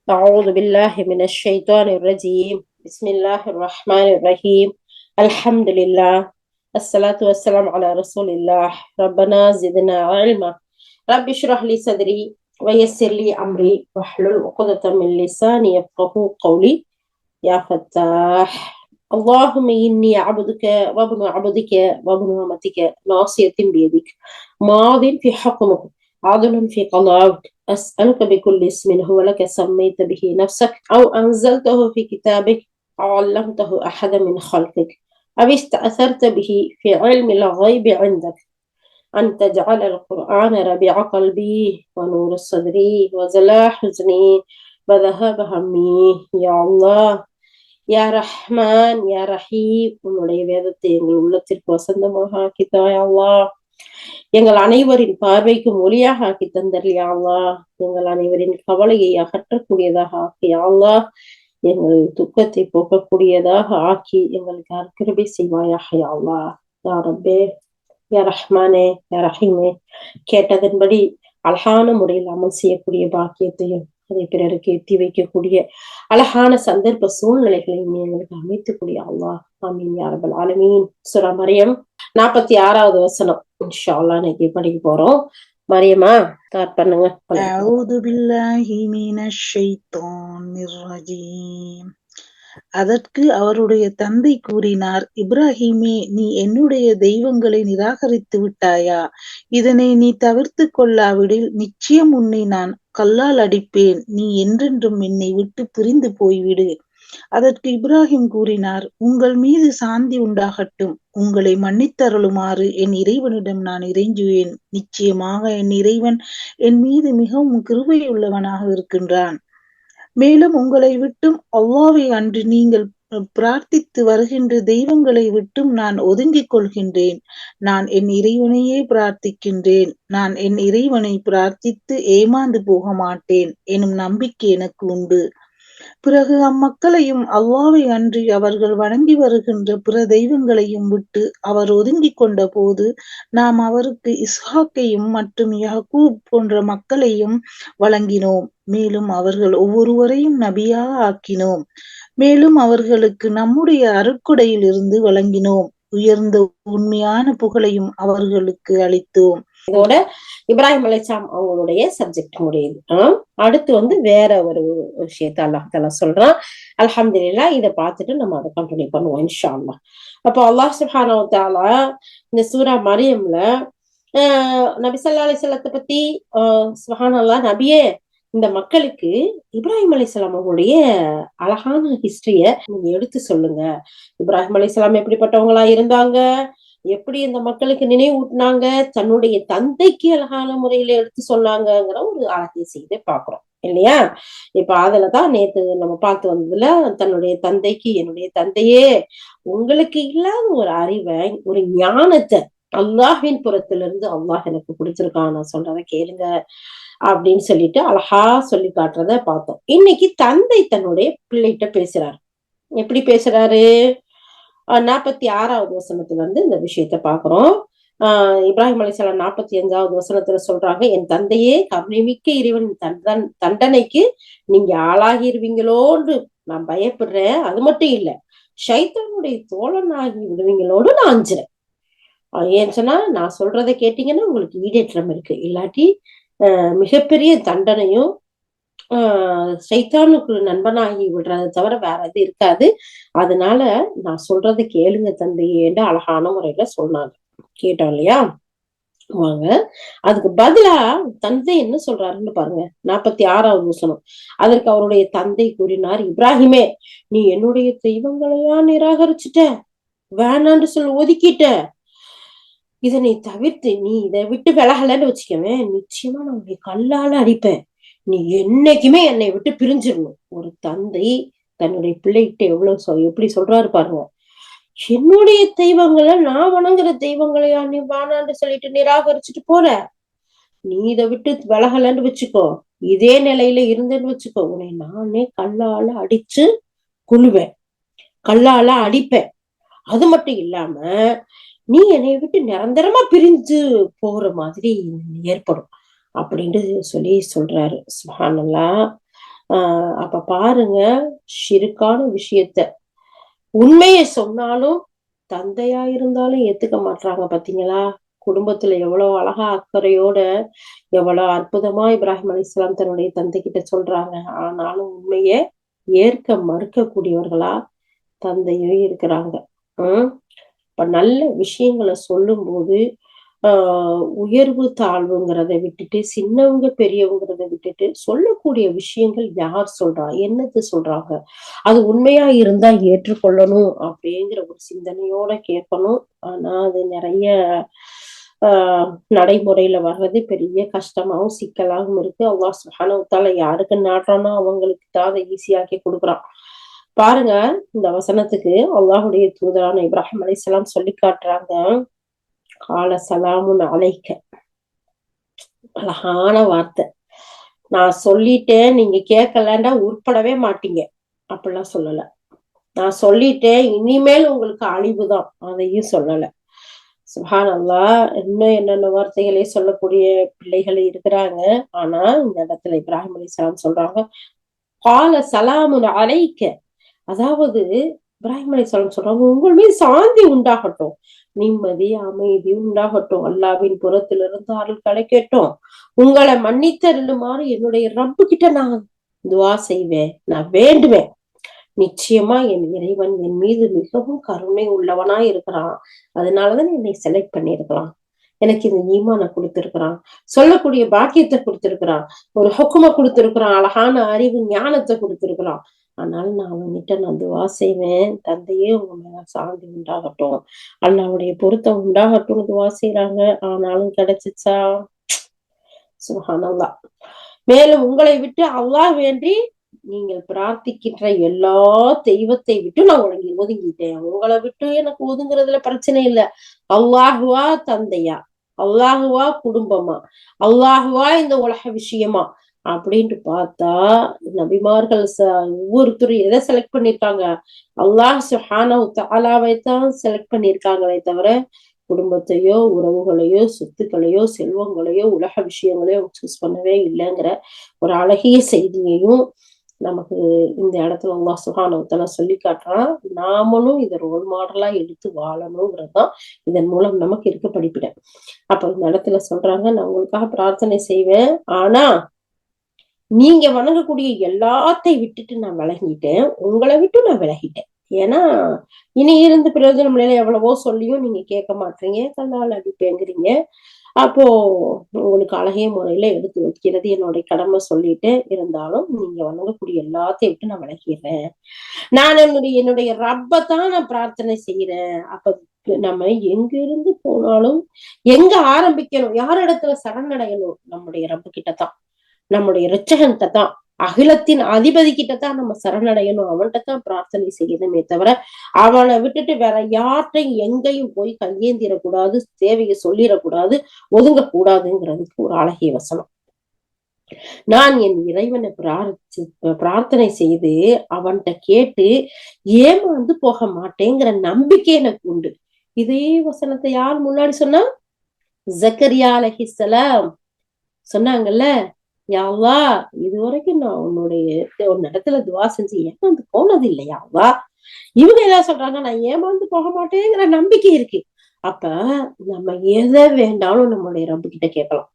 أعوذ بالله من الشيطان الرجيم بسم الله الرحمن الرحيم الحمد لله الصلاة والسلام على رسول الله ربنا زدنا علما رب اشرح لي صدري ويسر لي أمري واحلل عقدة من لساني يفقهوا قولي يا فتاح اللهم إني عبدك وابن عبدك وابن أمتك ناصية بيدك ماض في حكمك عدل في قضاءك أسألك بكل اسم هو لك سميت به نفسك أو أنزلته في كتابك أو علمته أحد من خلقك أو استأثرت به في علم الغيب عندك أن تجعل القرآن ربيع قلبي ونور صدري وجلاء حزني وذهاب همي يا الله யா ரஹ்மான் யா ரஹீம், உன்னுடைய வேதத்தை எங்கள் உள்ளத்திற்கு வசந்தமாக ஆக்கித்தாய் அல்லாஹ். எங்கள் அனைவரின் பார்வைக்கு ஒளியாக ஆக்கி தந்தர்யா அல்லாஹ். எங்கள் அனைவரின் கவலையை அகற்றக்கூடியதாக ஆக்கி அல்லாஹ். எங்கள் துக்கத்தை போக்கக்கூடியதாக ஆக்கி எங்களுக்கு அருக்கிருபை செய்வாயாக யா அல்லாஹ். யா ரப்பே யா ரஹ்மானே யா ரஹீமே, கேட்டதன்படி அழகான முறையில் அமல் செய்யக்கூடிய பாக்கியத்தையும் அதை பிறருக்கு எத்தி வைக்கக்கூடிய அழகான சந்தர்ப்ப சூழ்நிலைகளையும் எங்களுக்கு அமைத்துக்கூடிய அல்லாஹ். ஆமீன் யா ரப்பல் ஆலமீன். சூரா மரியம் 46வது வசனம் இன்ஷா அல்லாஹ் இன்னைக்கு படிக்க போறோம். மரியமா ஸ்டார்ட் பண்ணுங்க. அஊது பில்லாஹி மினஷ் ஷைத்தானிர் ரஜீம். அதற்கு அவருடைய தந்தை கூறினார், இப்ராஹீமே, நீ என்னுடைய தெய்வங்களை நிராகரித்து விட்டாயா? இதனை நீ தவிர்த்து கொள்ளாவிடில் நிச்சயம் உன்னை நான் கல்லால் அடிப்பேன். நீ என்றென்றும் என்னை விட்டு பிரிந்து போய்விடு. அதற்கு இப்ராஹிம் கூறினார், உங்கள் மீது சாந்தி உண்டாகட்டும். உங்களை மன்னித்தருளுமாறு என் இறைவனிடம் நான் இறைஞ்சுவேன். நிச்சயமாக என் இறைவன் என் மீது மிகவும் கிருபையுள்ளவனாக இருக்கின்றான். மேலும் உங்களை விட்டும் அல்லாஹ்வை அன்று நீங்கள் பிரார்த்தித்து வருகின்ற தெய்வங்களை விட்டும் நான் ஒதுங்கிக் கொள்கின்றேன். நான் என் இறைவனையே பிரார்த்திக்கின்றேன். நான் என் இறைவனை பிரார்த்தித்து ஏமாந்து போக மாட்டேன் எனும் நம்பிக்கை எனக்கு உண்டு. பிறகு அம்மக்களையும் அல்லாஹ்வை அன்றி அவர்கள் வணங்கி வருகின்ற பிற தெய்வங்களையும் விட்டு அவர் ஒதுங்கிக் கொண்ட போது நாம் அவருக்கு இஸ்ஹாக்கையும் மற்றும் யாக்கூப் போன்ற மக்களையும் வழங்கினோம். மேலும் அவர்கள் ஒவ்வொருவரையும் நபியாக ஆக்கினோம். மேலும் அவர்களுக்கு நம்முடைய அருட்கொடையில் இருந்து வழங்கினோம். உயர்ந்த உண்மையான புகழையும் அவர்களுக்கு அளித்தோம். இதோட இப்ராஹிம் அலைஹிஸ்ஸலாம் அவங்களுடைய சப்ஜெக்ட் முடியுது. அடுத்து வேற ஒரு விஷயத்த அல்லாஹ் தஆலா சொல்றான். அல்ஹம்துலில்லாஹ், இதை பார்த்துட்டு நம்ம அதை கண்டினியூ பண்ணுவோம் இன்ஷா அல்லாஹ். அப்போ அல்லாஹ் சுப்ஹானஹு வ தஆலா இந்த சூரா மரியம்ல நபி ஸல்லல்லாஹு அலைஹி வஸல்லத்தை பத்தி சுப்ஹானல்லாஹ், நபியே, இந்த மக்களுக்கு இப்ராஹிம் அலைஹிஸ்ஸலாம் அவங்களுடைய அழகான ஹிஸ்டரிய நீங்க எடுத்து சொல்லுங்க. இப்ராஹிம் அலைஹிஸ்ஸலாம் எப்படிப்பட்டவங்களா இருந்தாங்க, எப்படி இந்த மக்களுக்கு நினைவூட்டினாங்க, தன்னுடைய தந்தைக்கு அழகான முறையில எடுத்து சொன்னாங்கிற ஒரு அழகிய செய்தி பாக்குறோம் இல்லையா? இப்ப அதுலதான் நேத்து நம்ம பார்த்து வந்ததுல, தன்னுடைய தந்தைக்கு, என்னுடைய தந்தையே, உங்களுக்கு இல்லாத ஒரு அறிவை, ஒரு ஞானத்தை அல்லாஹ்வின் புறத்திலிருந்து அல்லாஹ் எனக்கு கொடுத்திருக்கான், நான் சொல்றத கேளுங்க அப்படின்னு சொல்லிட்டு அழகா சொல்லி காட்டுறத பார்த்தோம். இன்னைக்கு தந்தை தன்னுடைய பிள்ளைகிட்ட பேசுறாரு. எப்படி பேசுறாரு? 46வது வசனத்துல இந்த விஷயத்த பாக்குறோம். இப்ராஹிம் அலைஹிஸ்ஸலாம் 45வது வசனத்துல சொல்றாங்க, என் தந்தையே, கருணைமிக்க இறைவன் தண்டனைக்கு நீங்க ஆளாகிருவீங்களோன்னு நான் பயப்படுறேன். அது மட்டும் இல்ல, ஷைத்தானுடைய தோழனாகி விடுவீங்களோடு நான் அஞ்சுறேன். ஏன்னு சொன்னா, நான் சொல்றதை கேட்டீங்கன்னா உங்களுக்கு ஈடேற்றம் இருக்கு, இல்லாட்டி மிகப்பெரிய தண்டனையும் சைத்தானுக்கு நண்பனாகி விடுறதை தவிர வேற எது இருக்காது. அதனால நான் சொல்றதை கேளுங்க தந்தையேன்னு அழகான முறையில சொன்னாங்க. கேட்டோம் இல்லையா? வாங்க, அதுக்கு பதிலா தந்தை என்ன சொல்றாருன்னு பாருங்க. 46வது வசனம். அதற்கு அவருடைய தந்தை கூறினார், இப்ராஹிமே, நீ என்னுடைய தெய்வங்களையா நிராகரிச்சுட்ட, வேணான்னு சொல்லி ஒதுக்கிட்ட. இதனை தவிர்த்து நீ இதை விட்டு விலகலன்னு வச்சுக்கவேன், நிச்சயமா நான் உன்னை கல்லால அடிப்பேன். நீ என்னைக்குமே என்னை விட்டு பிரிஞ்சிடணும். ஒரு தந்தை தன்னுடைய பிள்ளைகிட்ட எப்படி சொல்றாரு பாருங்க. என்னுடைய தெய்வங்களை, நான் வணங்குற தெய்வங்களையா நீ வேணான்னு சொல்லிட்டு நிராகரிச்சுட்டு போற? நீ இதை விட்டு விலகலன்னு வச்சுக்கோ, இதே நிலையில இருந்தேன்னு வச்சுக்கோ, உன்னை நானே கல்லால அடிச்சு கொல்லுவேன், கல்லால அடிப்பேன். அது மட்டும் இல்லாம நீ என்னை விட்டு நிரந்தரமா பிரிஞ்சு போற மாதிரி ஏற்படும் அப்படின்னு சொல்றாரு. சுப்ஹானல்லாஹ். அப்ப பாருங்க, ஷிருக்கான விஷயத்த உண்மைய சொன்னாலும் தந்தையா இருந்தாலும் ஏத்துக்க மாட்டாங்க. பாத்தீங்களா? குடும்பத்துல எவ்வளவு அழகா அக்கறையோட எவ்வளவு அற்புதமா இப்ராஹிம் அலைஹிஸ்ஸலாம் தன்னுடைய தந்தை கிட்ட சொல்றாங்க. ஆனாலும் உண்மைய ஏற்க மறுக்கக்கூடியவர்களா தந்தையும் இருக்கிறாங்க. உம் இப்ப நல்ல விஷயங்களை சொல்லும் போது உயர்வு தாழ்வுங்கிறத விட்டுட்டு, சின்னவங்க பெரியவங்கிறத விட்டுட்டு, சொல்லக்கூடிய விஷயங்கள் யார் சொல்றா, என்னது சொல்றாங்க, அது உண்மையா இருந்தா ஏற்றுக்கொள்ளணும் அப்படிங்கிற ஒரு சிந்தனையோட கேட்கணும். ஆனா அது நிறைய நடைமுறையில வர்றது பெரிய கஷ்டமாவும் சிக்கலாகவும் இருக்கு. அல்லாஹ் சுப்ஹானஹு வ தஆலா யாருக்கு நாடுறானோ அவங்களுக்கு தான் அதை ஈஸியாக்கி கொடுக்குறான். பாருங்க, இந்த வசனத்துக்கு அல்லாஹுடைய தூதரான இப்ராஹிம் அலைஹிஸ்ஸலாம் சொல்லி காட்டுறாங்க, கால சலாமுன் அலைக்க. அழகான வார்த்தை. நான் சொல்லிட்டேன், நீங்க கேட்கலன்னா உருப்படவே மாட்டீங்க அப்படிலாம் சொல்லல. நான் சொல்லிட்டேன், இனிமேல் உங்களுக்கு அழிவுதான், அதையும் சொல்லல. சுப்ஹானல்லாஹ். இன்னும் என்னென்ன வார்த்தைகளே சொல்லக்கூடிய பிள்ளைகள் இருக்கிறாங்க. ஆனா இந்த இடத்துல இப்ராஹிம் அலைஹிஸ்ஸலாம் சொல்றாங்க, கால சலாமுன் அலைக்க. அதாவது இப்ராஹிம் அலைஹிஸ்ஸலாம் சொல்றாங்க, உங்கள் மீது சாந்தி உண்டாகட்டும், நிம்மதி அமைதி உண்டாகட்டும், அல்லாஹ்வின் புறத்திலிருந்து அருள் கிடைக்கட்டும், உங்களை மன்னித்தருளுமாறு என்னுடைய ரப்பு கிட்ட நான் துவா செய்வேன், நான் வேண்டுவேன். நிச்சயமா என் இறைவன் என் மீது மிகவும் கருணை உள்ளவனா இருக்கிறான். அதனாலதான் என்னை செலக்ட் பண்ணியிருக்கிறான். எனக்கு இந்த ஈமான கொடுத்திருக்கிறான், சொல்லக்கூடிய பாக்கியத்தை கொடுத்திருக்கிறான், ஒரு ஹுக்கும கொடுத்திருக்கிறான், அழகான அறிவு ஞானத்தை கொடுத்திருக்கிறான். அதனால நான் அவன்கிட்ட நான் துவா செய்வேன், தந்தையே உங்க மேல சாந்தி உண்டாகட்டும், அல்லாவுடைய பொருத்தம் உண்டாகட்டும்னு துவா செய்யறாங்க. ஆனாலும் கிடைச்சிச்சா? சுப்ஹானல்லாஹ். மேலும் உங்களை விட்டு அல்லாஹ் வேண்டி நீங்கள் பிரார்த்திக்கின்ற எல்லா தெய்வத்தை விட்டு நான் ஒதுங்கிட்டேன். உங்களை விட்டு எனக்கு ஒதுங்குறதுல பிரச்சனை இல்ல. அல்லாஹுவா தந்தையா, அல்லாஹுவா குடும்பமா, அல்லாஹுவா இந்த உலக விஷயமா அப்படின்ட்டு பார்த்தா, நபிமார்கள் ஒவ்வொருத்தரும் எதை செலக்ட் பண்ணிருக்காங்க? அல்லாஹ் சுப்ஹானஹு தஆலாவை தான் செலக்ட் பண்ணிருக்காங்களே தவிர குடும்பத்தையோ உறவுகளையோ சொத்துக்களையோ செல்வங்களையோ உலக விஷயங்களையோ சூஸ் பண்ணவே இல்லைங்கிற ஒரு அழகிய செய்தியையும் நமக்கு இந்த இடத்துல அல்லாஹ் சுப்ஹானஹு வ தஆலா சொல்லி காட்டுறான். நாமளும் இதை ரோல் மாடலா எடுத்து வாழணுங்கிறதுதான் இதன் மூலம் நமக்கு இருக்க படிப்பிட. அப்ப இந்த இடத்துல சொல்றாங்க, நான் உங்களுக்காக பிரார்த்தனை செய்வேன், ஆனா நீங்க வணங்கக்கூடிய எல்லாத்தையும் விட்டுட்டு நான் விலகிட்டேன், உங்களை விட்டு நான் விலகிட்டேன். ஏன்னா இனி இருந்து பிரயோஜனம் இல்லைன்னு எவ்வளவோ சொல்லியும் நீங்க கேட்க மாட்டீங்க, கண்ணால் அடிப்பேங்கிறீங்க. அப்போ உங்களுக்கு அழகிய முறையில எடுத்து வைக்கிறது என்னுடைய கடமை சொல்லிட்டு இருந்தாலும் நீங்க வணங்கக்கூடிய எல்லாத்தையும் விட்டு நான் விலகிடுறேன். நான் என்னுடைய ரப்பத்தான் நான் பிரார்த்தனை செய்யறேன். அப்ப நம்ம எங்க இருந்து போனாலும் எங்க ஆரம்பிக்கணும், யார் இடத்துல சரணடையணும்? நம்முடைய ரப்பு கிட்டதான், நம்முடைய இரட்சகன்கிட்ட தான், அகிலத்தின் அதிபதி கிட்டதான் நம்ம சரணடையணும். அவன்கிட்ட தான் பிரார்த்தனை செய்யணுமே தவிர அவனை விட்டுட்டு வேற யார்ட்டையும் எங்கேயும் போய் கையேந்திரக்கூடாது, தேவையை சொல்லிடக்கூடாது, ஒதுங்கக்கூடாதுங்கிறதுக்கு ஒரு அழகிய வசனம். நான் என் இறைவனை பிரார்த்தனை செய்து அவன்கிட்ட கேட்டு ஏமாந்து போக மாட்டேங்கிற நம்பிக்கை எனக்கு உண்டு. இதே வசனத்தை யார் முன்னாடி சொன்னா? ஜக்கரியா அலைஹிஸ்ஸலாம் சொன்னாங்கல்ல, யா அல்லாஹ், இதுவரைக்கும் நான் ஒரு இடத்துல துவா செஞ்சு ஏமாந்து போனது இல்லையா அல்லாஹ். இவங்க ஏதாவது சொல்றாங்க, நான் ஏமாந்து போக மாட்டேங்கிற நம்பிக்கை இருக்கு. அப்ப நம்ம எதை வேண்டாலும் நம்மளுடைய ரப்பு கிட்ட கேட்கலாம்.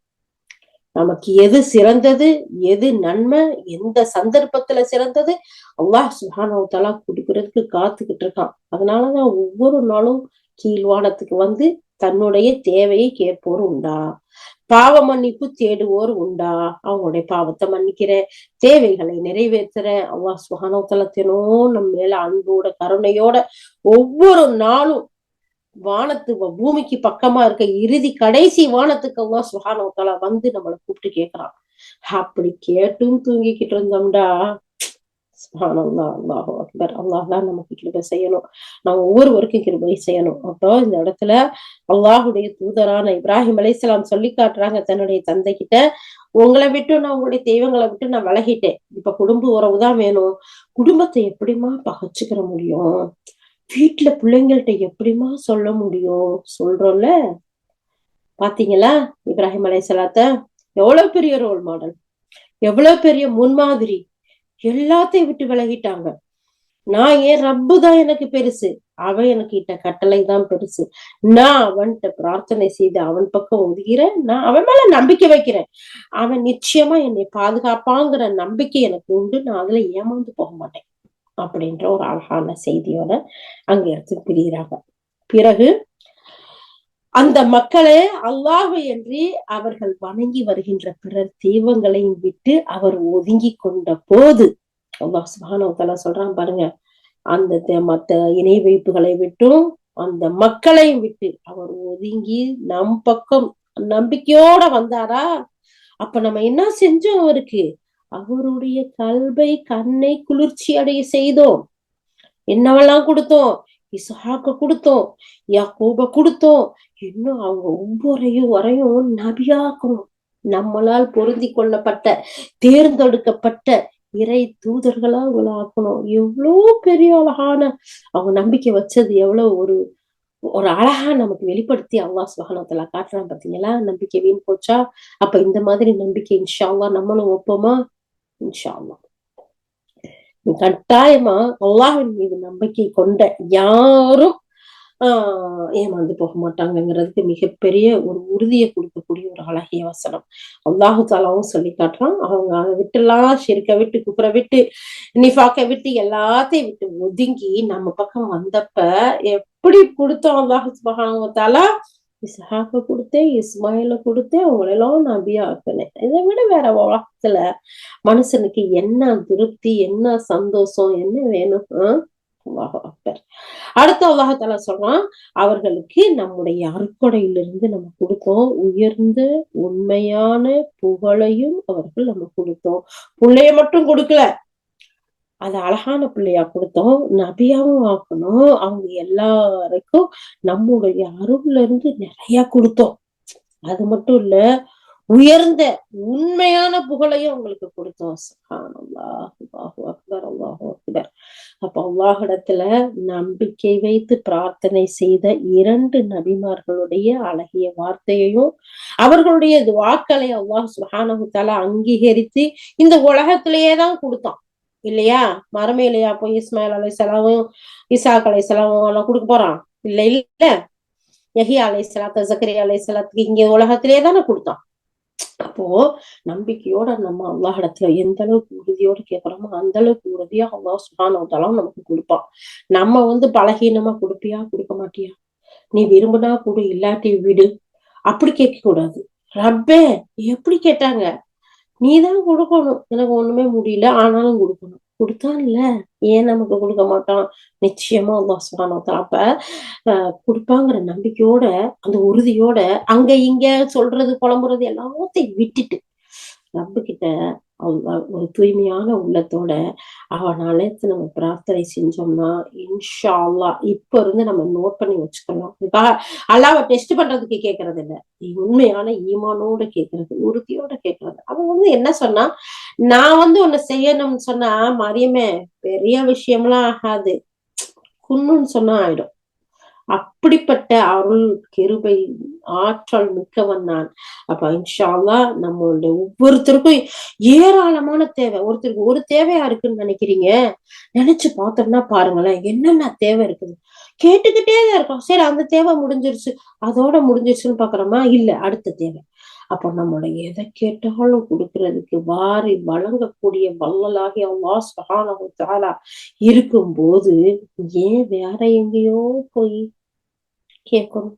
நமக்கு எது சிறந்தது, எது நன்மை, எந்த சந்தர்ப்பத்துல சிறந்தது, அல்லாஹ் சுப்ஹானஹு வ தஆலா கொடுக்கறதுக்கு காத்துக்கிட்டு இருக்கான். அதனாலதான் ஒவ்வொரு நாளும் கீழ்வானத்துக்கு வந்து தன்னுடைய தேவையை கேட்போர் உண்டா, பாவ மன்னிப்பு தேடுவோர் உண்டா, அவங்களுடைய பாவத்தை மன்னிக்கிறேன், தேவைகளை நிறைவேற்றுறேன். அல்லாஹ் சுப்ஹானஹு வ தஆலா தினம் நம்ம மேல அன்போட கருணையோட ஒவ்வொரு நாளும் வானத்து பூமிக்கு பக்கமா இருக்க இறுதி கடைசி வானத்துக்கு அல்லாஹ் சுப்ஹானஹு வ தஆலா வந்து நம்மளை கூப்பிட்டு கேட்கிறான். அப்படி கேட்டும் தூங்கிக்கிட்டு இருந்தோம்டா, சுப்ஹானல்லாஹ், அல்லாஹு அக்பர். அல்லாஹ் தான் நமக்கு கிருபை செய்யணும், நம்ம ஒவ்வொருவருக்கும் கிருபை செய்யணும். அப்போ இந்த இடத்துல அல்லாஹுடைய தூதரான இப்ராஹிம் அலைஹிஸ்ஸலாம் சொல்லி காட்டுறாங்க தன்னுடைய தந்தை கிட்ட, உங்களை விட்டு நான் உங்களுடைய தெய்வங்களை விட்டு நான் விலகிட்டேன், இப்ப குடும்ப உறவுதான் வேணும். குடும்பத்தை எப்படிமா பகைச்சுக்கிற முடியும்? வீட்டுல பிள்ளைங்கள்ட்ட எப்படிமா சொல்ல முடியும்? சொல்றோம்ல, பாத்தீங்களா இப்ராஹிம் அலைஹிஸ்ஸலாத்த? எவ்வளவு பெரிய ரோல் மாடல், எவ்வளவு பெரிய முன்மாதிரி. எல்லாத்தையும் விட்டு விலகிட்டாங்க. நான் ஏன் ரப்பு தான் எனக்கு பெருசு, அவன் எனக்கு இட்ட கட்டளை தான் பெருசு, நான் அவன்கிட்ட பிரார்த்தனை செய்து அவன் பக்கம் ஒதுகிறேன், நான் அவன் மேல நம்பிக்கை வைக்கிறேன், அவன் நிச்சயமா என்னை பாதுகாப்பாங்கிற நம்பிக்கை எனக்கு உண்டு, நான் அதுல ஏமாந்து போக மாட்டேன் அப்படின்ற ஒரு அழகான செய்தியோட அங்க இருந்து பிரிகிறாங்க. பிறகு அந்த மக்களே அல்லாஹ் என்று அவர்கள் வணங்கி வருகின்ற பிறர் தெய்வங்களையும் விட்டு அவர் ஒதுங்கி கொண்ட போது அல்லாஹ் சுப்ஹானஹு வ தஆலா சொல்றான் பாருங்க, அந்த மத்த இணை வைப்புகளை விட்டும் அந்த மக்களையும் விட்டு அவர் ஒதுங்கி நம் பக்கம் நம்பிக்கையோட வந்தாரா, அப்ப நம்ம என்ன செஞ்சோம் அவருக்கு, அவருடைய கல்வை கண்ணை குளிர்ச்சி அடைய செய்தோம். என்னவெல்லாம் கொடுத்தோம், இஸ்ஹாக்க கொடுத்தோம், யாக்கூப கொடுத்தோம், இன்னும் அவங்க ஒவ்வொரையும் வரையும் நபியாக்கணும். நம்மளால் பொருந்தி கொள்ளப்பட்ட தேர்ந்தெடுக்கப்பட்ட இறை தூதர்களா அவங்கள ஆக்கணும். எவ்வளவு பெரிய அழகான அவங்க நம்பிக்கை வச்சது, எவ்வளவு ஒரு ஒரு அழகா நமக்கு வெளிப்படுத்தி அல்லாஹ் சுப்ஹானஹு வ தஆலா காட்டுறான் பாத்தீங்களா. நம்பிக்கை வீண் போச்சா, அப்ப இந்த மாதிரி நம்பிக்கை இன்ஷா அல்லாஹ் நம்மளும் வைப்போமா? இன்ஷா அல்லாஹ் கட்டாயமா அல்லாஹ்வின் மீது நம்பிக்கை கொண்ட யாரும் ஏமாந்து போக மாட்டாங்கிறதுக்கு மிகப்பெரிய ஒரு உறுதியை கொடுக்கக்கூடிய ஒரு அழகிய வசனம். அல்லாஹு தாலாவும் சொல்லி காட்டுறான். அவங்க அதை விட்டுலாம் ஷிர்க விட்டு, குஃப்ர விட்டு, நிஃபாக்க விட்டு, எல்லாத்தையும் விட்டு ஒதுங்கி நம்ம பக்கம் வந்தப்ப எப்படி கொடுத்தோம் அல்லாஹு சுப்ஹானஹு வ தஆலா, இஸ்ஹாக்க கொடுத்தேன், இஸ்மாயில கொடுத்தேன், அவங்களெல்லாம் நபியா ஆக்கினேன். இதை விட வேற உலகத்துல மனுஷனுக்கு என்ன திருப்தி, என்ன சந்தோஷம், என்ன வேணும்? அல்லாஹ் அக்பர். அடுத்து அல்லாஹ் தஆலா சொல்றான், அவர்களுக்கு நம்முடைய அருட்கொடையிலிருந்து நம்ம கொடுத்தோம், உயர்ந்த உண்மையான புகழையும் அவர்கள் நம்ம கொடுத்தோம். பிள்ளைய மட்டும் கொடுக்கல, அது அழகான பிள்ளையா கொடுத்தோம், நபியாவும் ஆக்கணும். அவங்க எல்லாருக்கும் நம்முடைய அருள்ல இருந்து நிறைய கொடுத்தோம். அது மட்டும் இல்ல, உயர்ந்த உண்மையான புகழையும் அவங்களுக்கு கொடுத்தோம். சுப்ஹானல்லாஹ், அல்லாஹு அக்பர், அல்லாஹு அக்பர். அப்ப அல்லாஹ்விடத்துல நம்பிக்கை வைத்து பிரார்த்தனை செய்த 2 நபிமார்களுடைய அழகிய வார்த்தையையும் அவர்களுடைய துஆக்களை அல்லாஹ் சுப்ஹானஹு வ தஆலா அங்கீகரித்து இந்த உலகத்திலேயே தான் கொடுத்தான் இல்லையா? மறுமையிலயா போய் இஸ்மாயில் அலைஹிஸ்ஸலாமும் ஈசாக் அலைஹிஸ்ஸலாமும் எல்லாம் கொடுக்க போறான்? இல்ல இல்ல. யஹ்யா அலைஹிஸ்ஸலாத்து, ஜக்கரியா அலைஹிஸ்ஸலாத்துக்கு இங்க உலகத்திலேயே தானே கொடுத்தான். அப்போ நம்பிக்கையோட நம்ம அல்லாஹ் இடத்துல எந்த அளவுக்கு உறுதியோட கேட்கிறோமோ அந்த அளவுக்கு உறுதியா அல்லாஹ் சுப்ஹானஹு வ தஆலா நமக்கு கொடுப்பான். நம்ம பலகீனமா கொடுப்பியா, கொடுக்க மாட்டியா, நீ விரும்பினா கொடு, இல்லாட்டி விடு, அப்படி கேட்க கூடாது. ரப்பே எப்படி கேட்டாங்க, நீதான் கொடுக்கணும், எனக்கு ஒண்ணுமே முடியல ஆனாலும் கொடுக்கணும், கொடுத்தான்ல, ஏன் நமக்கு கொடுக்க மாட்டான்? நிச்சயமா அல்லாஹ் சுப்ஹானஹு வ தஆலா அப்ப கொடுப்பாங்கிற நம்பிக்கையோட, அந்த உறுதியோட அங்க இங்க சொல்றது புலம்புறது எல்லாத்தையும் விட்டுட்டு ரப்பு கிட்ட ஒரு தூய்மையான உள்ளத்தோட அவனால நம்ம பிரார்த்தனை செஞ்சோம்னா இன்ஷா அல்லாஹ் இப்ப இருந்து நம்ம நோட் பண்ணி வச்சுக்கலாம். இதுக்காக அல்லாஹ்வை டெஸ்ட் பண்றதுக்கு கேட்கறது இல்ல, உண்மையான ஈமானோட கேட்கறது, உறுதியோட கேட்கறது. அவன் என்ன சொன்னா, நான் உன்னை செய்யணும்னு சொன்னா மரியமே பெரிய விஷயம்லாம் ஆகாது, குன்னுன்னு சொன்னா ஆயிடும். அப்படிப்பட்ட அருள் கிருபை ஆற்றல் மிக்கவன் நான். அப்ப இன்ஷா அல்லாஹ் நம்மளுடைய ஒவ்வொருத்தருக்கும் ஏராளமான தேவை. ஒருத்தருக்கு ஒரு தேவையா இருக்குன்னு நினைக்கிறீங்க, நினைச்சு பார்த்தோம்னா பாருங்களேன் என்னென்ன தேவை இருக்குது. கேட்டுக்கிட்டே தான் இருக்கோம், சரி அந்த தேவை முடிஞ்சிருச்சு அதோட முடிஞ்சிருச்சுன்னு பாக்குறோமா? இல்ல, அடுத்த தேவை. அப்போ நம்மளுடைய எதை கேட்டாலும் கொடுக்கறதுக்கு வாரி வழங்கக்கூடிய வல்லலாகி அல்லாஹ் சுப்ஹானஹு வ தஆலா இருக்கும்போது ஏன் வேற எங்கேயோ போய் கேட்கணும்,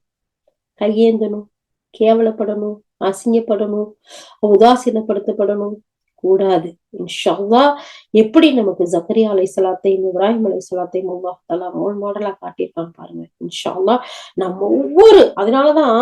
கையேந்தணும், கேவலப்படணும், அசிங்கப்படணும், உதாசீனப்படுத்தப்படணும்? கூடாது. இன்ஷா அல்லாஹ் எப்படி நமக்கு ஜக்கரியா அலைஹிஸ்ஸலாத்தையும் இப்ராஹிம் அலைஹிஸ்ஸலாத்தையும் அல்லாஹ் தஆலா ரோல் மாடலா காட்டியிருக்கான் பாருங்க. இன்ஷா அல்லாஹ் நம்ம அதனாலதான்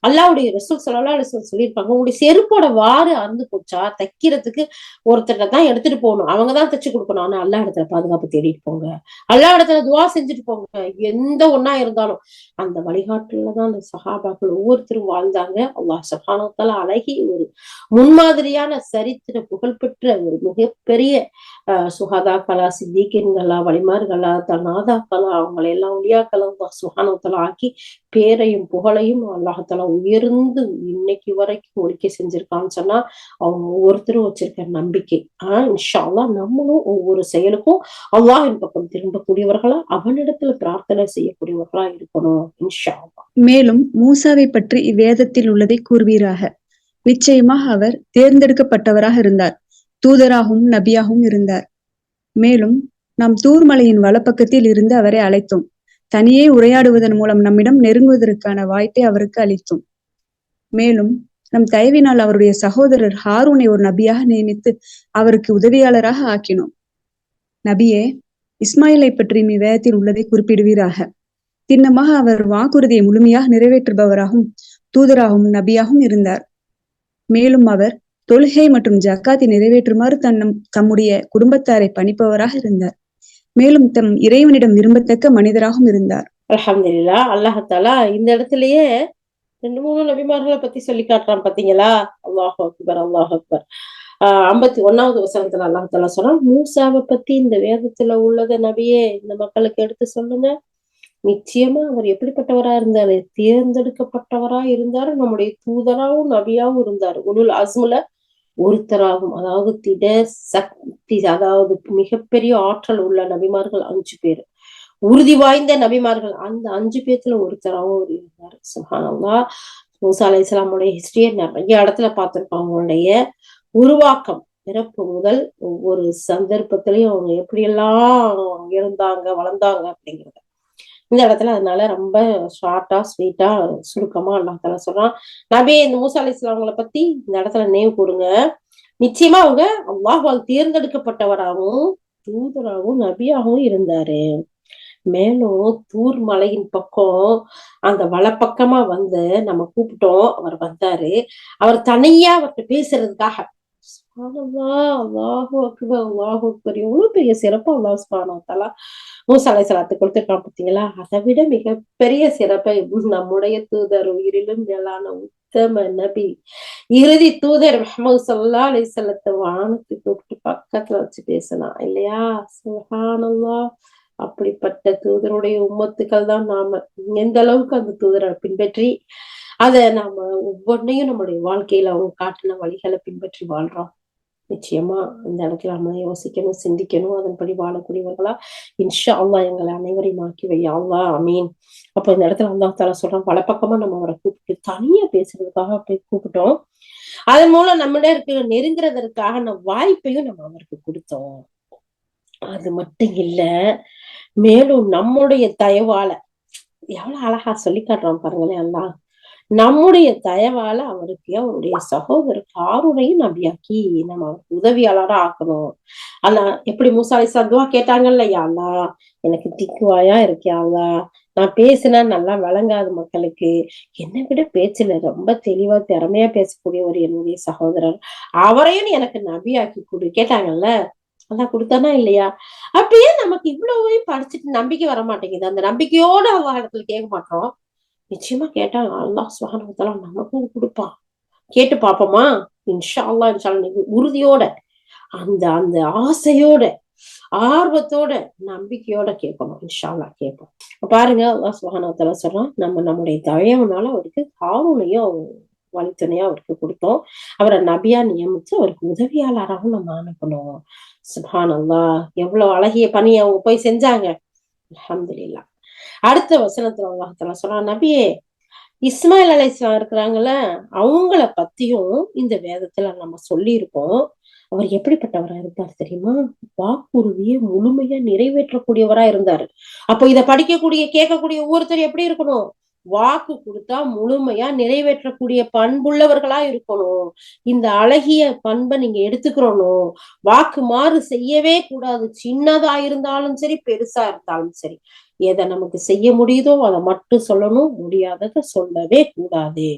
அல்லாஹ்வுடைய ரசூல் ஸல்லல்லாஹு அலைஹி வஸல்லம் சொல்லியிருப்பாங்க, உங்களுடைய செருப்போட வாறு அறுந்து போச்சா தைக்கிறதுக்கு ஒருத்தர்ட்ட தான் எடுத்துட்டு போகணும், அவங்கதான் தைச்சு கொடுக்கணும். ஆனா அல்லாஹ் இடத்துல பாதுகாப்பு தேடிட்டு போங்க, அல்லாஹ் இடத்துல துஆ செஞ்சுட்டு போங்க. எந்த ஒண்ணா இருந்தாலும் அந்த வழிகாட்டுலதான் அந்த சஹாபாக்கள் ஒவ்வொருத்தரும் வாழ்ந்தாங்க. அல்லாஹ் சுப்ஹானஹு வ தஆலா அழகி ஒரு முன்மாதிரியான சரித்திர புகழ்பெற்ற ஒரு மிகப்பெரிய சுஹாதாக்களா, சித்திகீன்களா, வலிமார்களா, நாதாக்களா, அவங்களை எல்லாம் ஒளியாக்களா சுஹானவத்தாலா ஆக்கி பேரையும் புகழையும் அல்லாஹாலா உயர்ந்து இன்னைக்கு வரைக்கும் ஒழிக்க செஞ்சிருக்கான்னு சொன்னா அவங்க ஒவ்வொருத்தரும் வச்சிருக்க நம்பிக்கை. இன்ஷா அல்லாஹ் நம்மளும் ஒவ்வொரு செயலுக்கும் அல்லாஹ்வின் பக்கம் திரும்பக்கூடியவர்களா, அவனிடத்துல பிரார்த்தனை செய்யக்கூடியவர்களா இருக்கணும் இன்ஷா அல்லாஹ். மேலும் மூசாவை பற்றி இவ்வேதத்தில் உள்ளதை கூறுவீராக. நிச்சயமாக அவர் தேர்ந்தெடுக்கப்பட்டவராக இருந்தார், தூதராகவும் நபியாகவும் இருந்தார். மேலும் நாம் தூர் மலையின் வலப்பக்கத்தில் இருந்து அவரை அழைத்தோம். தனியே உரையாடுவதன் மூலம் நம்மிடம் நெருங்குவதற்கான வாய்ப்பை அவருக்கு அளித்தோம். மேலும் நம் தயவினால் அவருடைய சகோதரர் ஹாரூனை ஒரு நபியாக நியமித்து அவருக்கு உதவியாளராக ஆக்கினோம். நபியே, இஸ்மாயிலை பற்றி இவ்வேதத்தில் உள்ளதை குறிப்பிடுவீராக. திண்ணமாக அவர் வாக்குறுதியை முழுமையாக நிறைவேற்றுபவராகவும் தூதராகவும் நபியாகவும் இருந்தார். மேலும் அவர் தொழுகை மற்றும் ஜக்காத்தை நிறைவேற்றுமாறு தம்முடைய குடும்பத்தாரை பணிப்பவராக இருந்தார். மேலும் தம் இறைவனிடம் விரும்பத்தக்க மனிதராகவும் இருந்தார். அல்ஹம்துலில்லாஹ். அல்லாஹாலா இந்த இடத்துலயே 2-3 நபிமார்களை பத்தி சொல்லி காட்டுறான் பாத்தீங்களா? அல்லாஹு அக்பர், அல்லாஹு அக்பர். 51வது வசனத்துல அல்லாஹாலா சொல்றான், மூசாவை பத்தி இந்த வேதத்துல உள்ளத நபியே இந்த மக்களுக்கு எடுத்து சொல்லுங்க. நிச்சயமா அவர் எப்படிப்பட்டவரா இருந்தாரு? தேர்ந்தெடுக்கப்பட்டவரா இருந்தாரு, நம்முடைய தூதராகவும் நபியாவும் இருந்தாரு. உலுல் அஸ்முல ஒருத்தராகும், அதாவது திட சக்தி, அதாவது மிகப்பெரிய ஆற்றல் உள்ள நபிமார்கள் 5 பேர், உறுதி வாய்ந்த நபிமார்கள். அந்த 5 பேத்துல ஒருத்தராகவும் இருந்தாரு. சுப்ஹானல்லாஹ். மூசா அலைஹிஸ்ஸலாமுடைய ஹிஸ்டரியை நிறைய இடத்துல பார்த்திருக்கோம். அவங்களுடைய உருவாக்கம் பிறப்பு முதல் ஒவ்வொரு சந்தர்ப்பத்திலையும் அவங்க எப்படியெல்லாம் இருந்தாங்க, வளர்ந்தாங்க அப்படிங்கிறது இந்த இடத்துல. அதனால ரொம்ப ஷார்ட்டா ஸ்வீட்டா சுருக்கமா அல்லாஹ் சொல்றான், நபி இந்த மூசா அலைஹிஸ்ஸலாமுங்களை பத்தி இந்த இடத்துல நினைவு கூறுங்க. நிச்சயமா அவங்க அல்லாஹ்வால் தேர்ந்தெடுக்கப்பட்டவராகவும் தூதராகவும் நபியாகவும் இருந்தாரு. மேலும் தூர் மலையின் பக்கம் அந்த வலப்பக்கமா வந்து நம்ம கூப்பிட்டோம், அவர் வந்தாரு. அவர் தனியா அவர்கிட்ட பேசுறதுக்காக. அல்லாஹு அக்பர், அல்லாஹு அக்பர். எவ்வளவு பெரிய சிறப்பு அல்லாஹ் சுப்ஹானஹு வ தஆலா மூசா அலைஹிஸ்ஸலாத்துக்கு கொடுத்திருக்கான் பார்த்தீங்களா? அதை விட மிகப்பெரிய சிறப்பை நம்முடைய தூதர், உயிரிலும் மேலான உத்தம நபி, இறுதி தூதர் முஹம்மது ஸல்லல்லாஹு அலைஹி வஸல்லத்தை வானத்துக்கு கூப்பிட்டு பக்கத்துல வச்சு பேசலாம் இல்லையா? சுப்ஹானல்லாஹ். அப்படிப்பட்ட தூதருடைய உம்மத்துக்கள் தான் நாம. எந்த அளவுக்கு அந்த தூதரை பின்பற்றி அத நாம ஒவ்வொன்னையும் நம்முடைய வாழ்க்கையில அவங்க காட்டின வழிகளை பின்பற்றி வாழ்றோம். நிச்சயமா இந்த இடத்துல நம்ம யோசிக்கணும், சிந்திக்கணும், அதன்படி வாழக்கூடியவர்களா இன்ஷா அல்லாஹ் எங்களை அனைவரையும் ஆக்கி வை அல்லாஹ், ஆமீன். அப்ப இந்த இடத்துல அல்லாஹ் தஆலா சொல்றான், பலப்பக்கமா நம்ம அவரை கூப்பிட்டு தனியா பேசுறதுக்காக அப்படி கூப்பிட்டோம். அதன் மூலம் நம்மிட இருக்க நெருங்குறதற்கான வாய்ப்பையும் நம்ம அவருக்கு கொடுத்தோம். அது மட்டும் இல்ல, மேலும் நம்முடைய தயவால எவ்வளவு அழகா சொல்லி காட்டுறான் பாருங்களேன் அல்லாஹ். நம்முடைய தயவால அவருக்கு அவருடைய சகோதரர் ஹாரூனையும் நபியாக்கி நம்ம அவருக்கு உதவியாளரா ஆக்கணும். ஆனா எப்படி மூசா அலைஹிஸ்ஸலாம் துஆ கேட்டாங்கல்ல, யா அல்லாஹ் எனக்கு திக்குவாயா இருக்கியா அல்லாஹ், நான் பேசினா நல்லா விளங்காது மக்களுக்கு, என்னை விட பேச்சுல ரொம்ப தெளிவா திறமையா பேசக்கூடிய ஒரு என்னுடைய சகோதரர், அவரையும் எனக்கு நபியாக்கி கொடு கேட்டாங்கல்ல. அதான் கொடுத்தானா இல்லையா? அப்படியே நமக்கு இவ்வளவையும் படிச்சுட்டு நம்பிக்கை வர மாட்டேங்குது. அந்த நம்பிக்கையோட அல்லாஹ் இடத்துல கேட்க மாட்டோம். நிச்சயமா கேட்டா அல்லாஹ் சுப்ஹானஹு வ தஆலா நமக்கும் கொடுப்பான். கேட்டு பாப்போமா? இன்ஷா அல்லாஹ், இன்ஷா அல்லாஹ் உறுதியோட, அந்த அந்த ஆசையோட, ஆர்வத்தோட, நம்பிக்கையோட கேட்கணும். இன்ஷா அல்லாஹ் கேட்போம். பாருங்க அல்லாஹ் சுப்ஹானஹு வ தஆலா சொல்றான், நம்முடைய தயவுனால அவருக்கு ஹாரூனையும் வழித்துணையா அவருக்கு கொடுத்தோம். அவரை நபியா நியமிச்சு அவருக்கு உதவியாளராகவும் நம்ம அனுப்பணும். சுப்ஹானல்லாஹ். எவ்வளவு அழகிய பணியை அவங்க போய் செஞ்சாங்க. அல்ஹம்துலில்லாஹ். அடுத்த வசனத்துல அல்லாஹ் தஆலா சொல்றான், நபியே இஸ்மாயில் அலைஹிஸ்ஸலாம் இருக்கிறாங்கல்ல, அவங்கள பத்தியும் இந்த வேதத்துல நம்ம சொல்லி இருக்கோம். அவர் எப்படிப்பட்டவரா இருந்தார் தெரியுமா? வாக்குறுதியை முழுமையா நிறைவேற்றக்கூடியவரா இருந்தாரு. அப்போ இத படிக்கக்கூடிய கேட்கக்கூடிய ஒவ்வொருத்தர் எப்படி இருக்கணும்? வாக்கு கொடுத்தா முழுமையா நிறைவேற்றக்கூடிய பண்புள்ளவர்களா இருக்கணும். இந்த அழகிய பண்பை நீங்க எடுத்துக்கிறணும். வாக்கு மாறு செய்யவே கூடாது. சின்னதா இருந்தாலும் சரி, பெருசா இருந்தாலும் சரி. எதை நமக்கு செய்ய முடியுதோ அதை மட்டும் சொல்லணும், முடியாததை சொல்லவே கூடாது.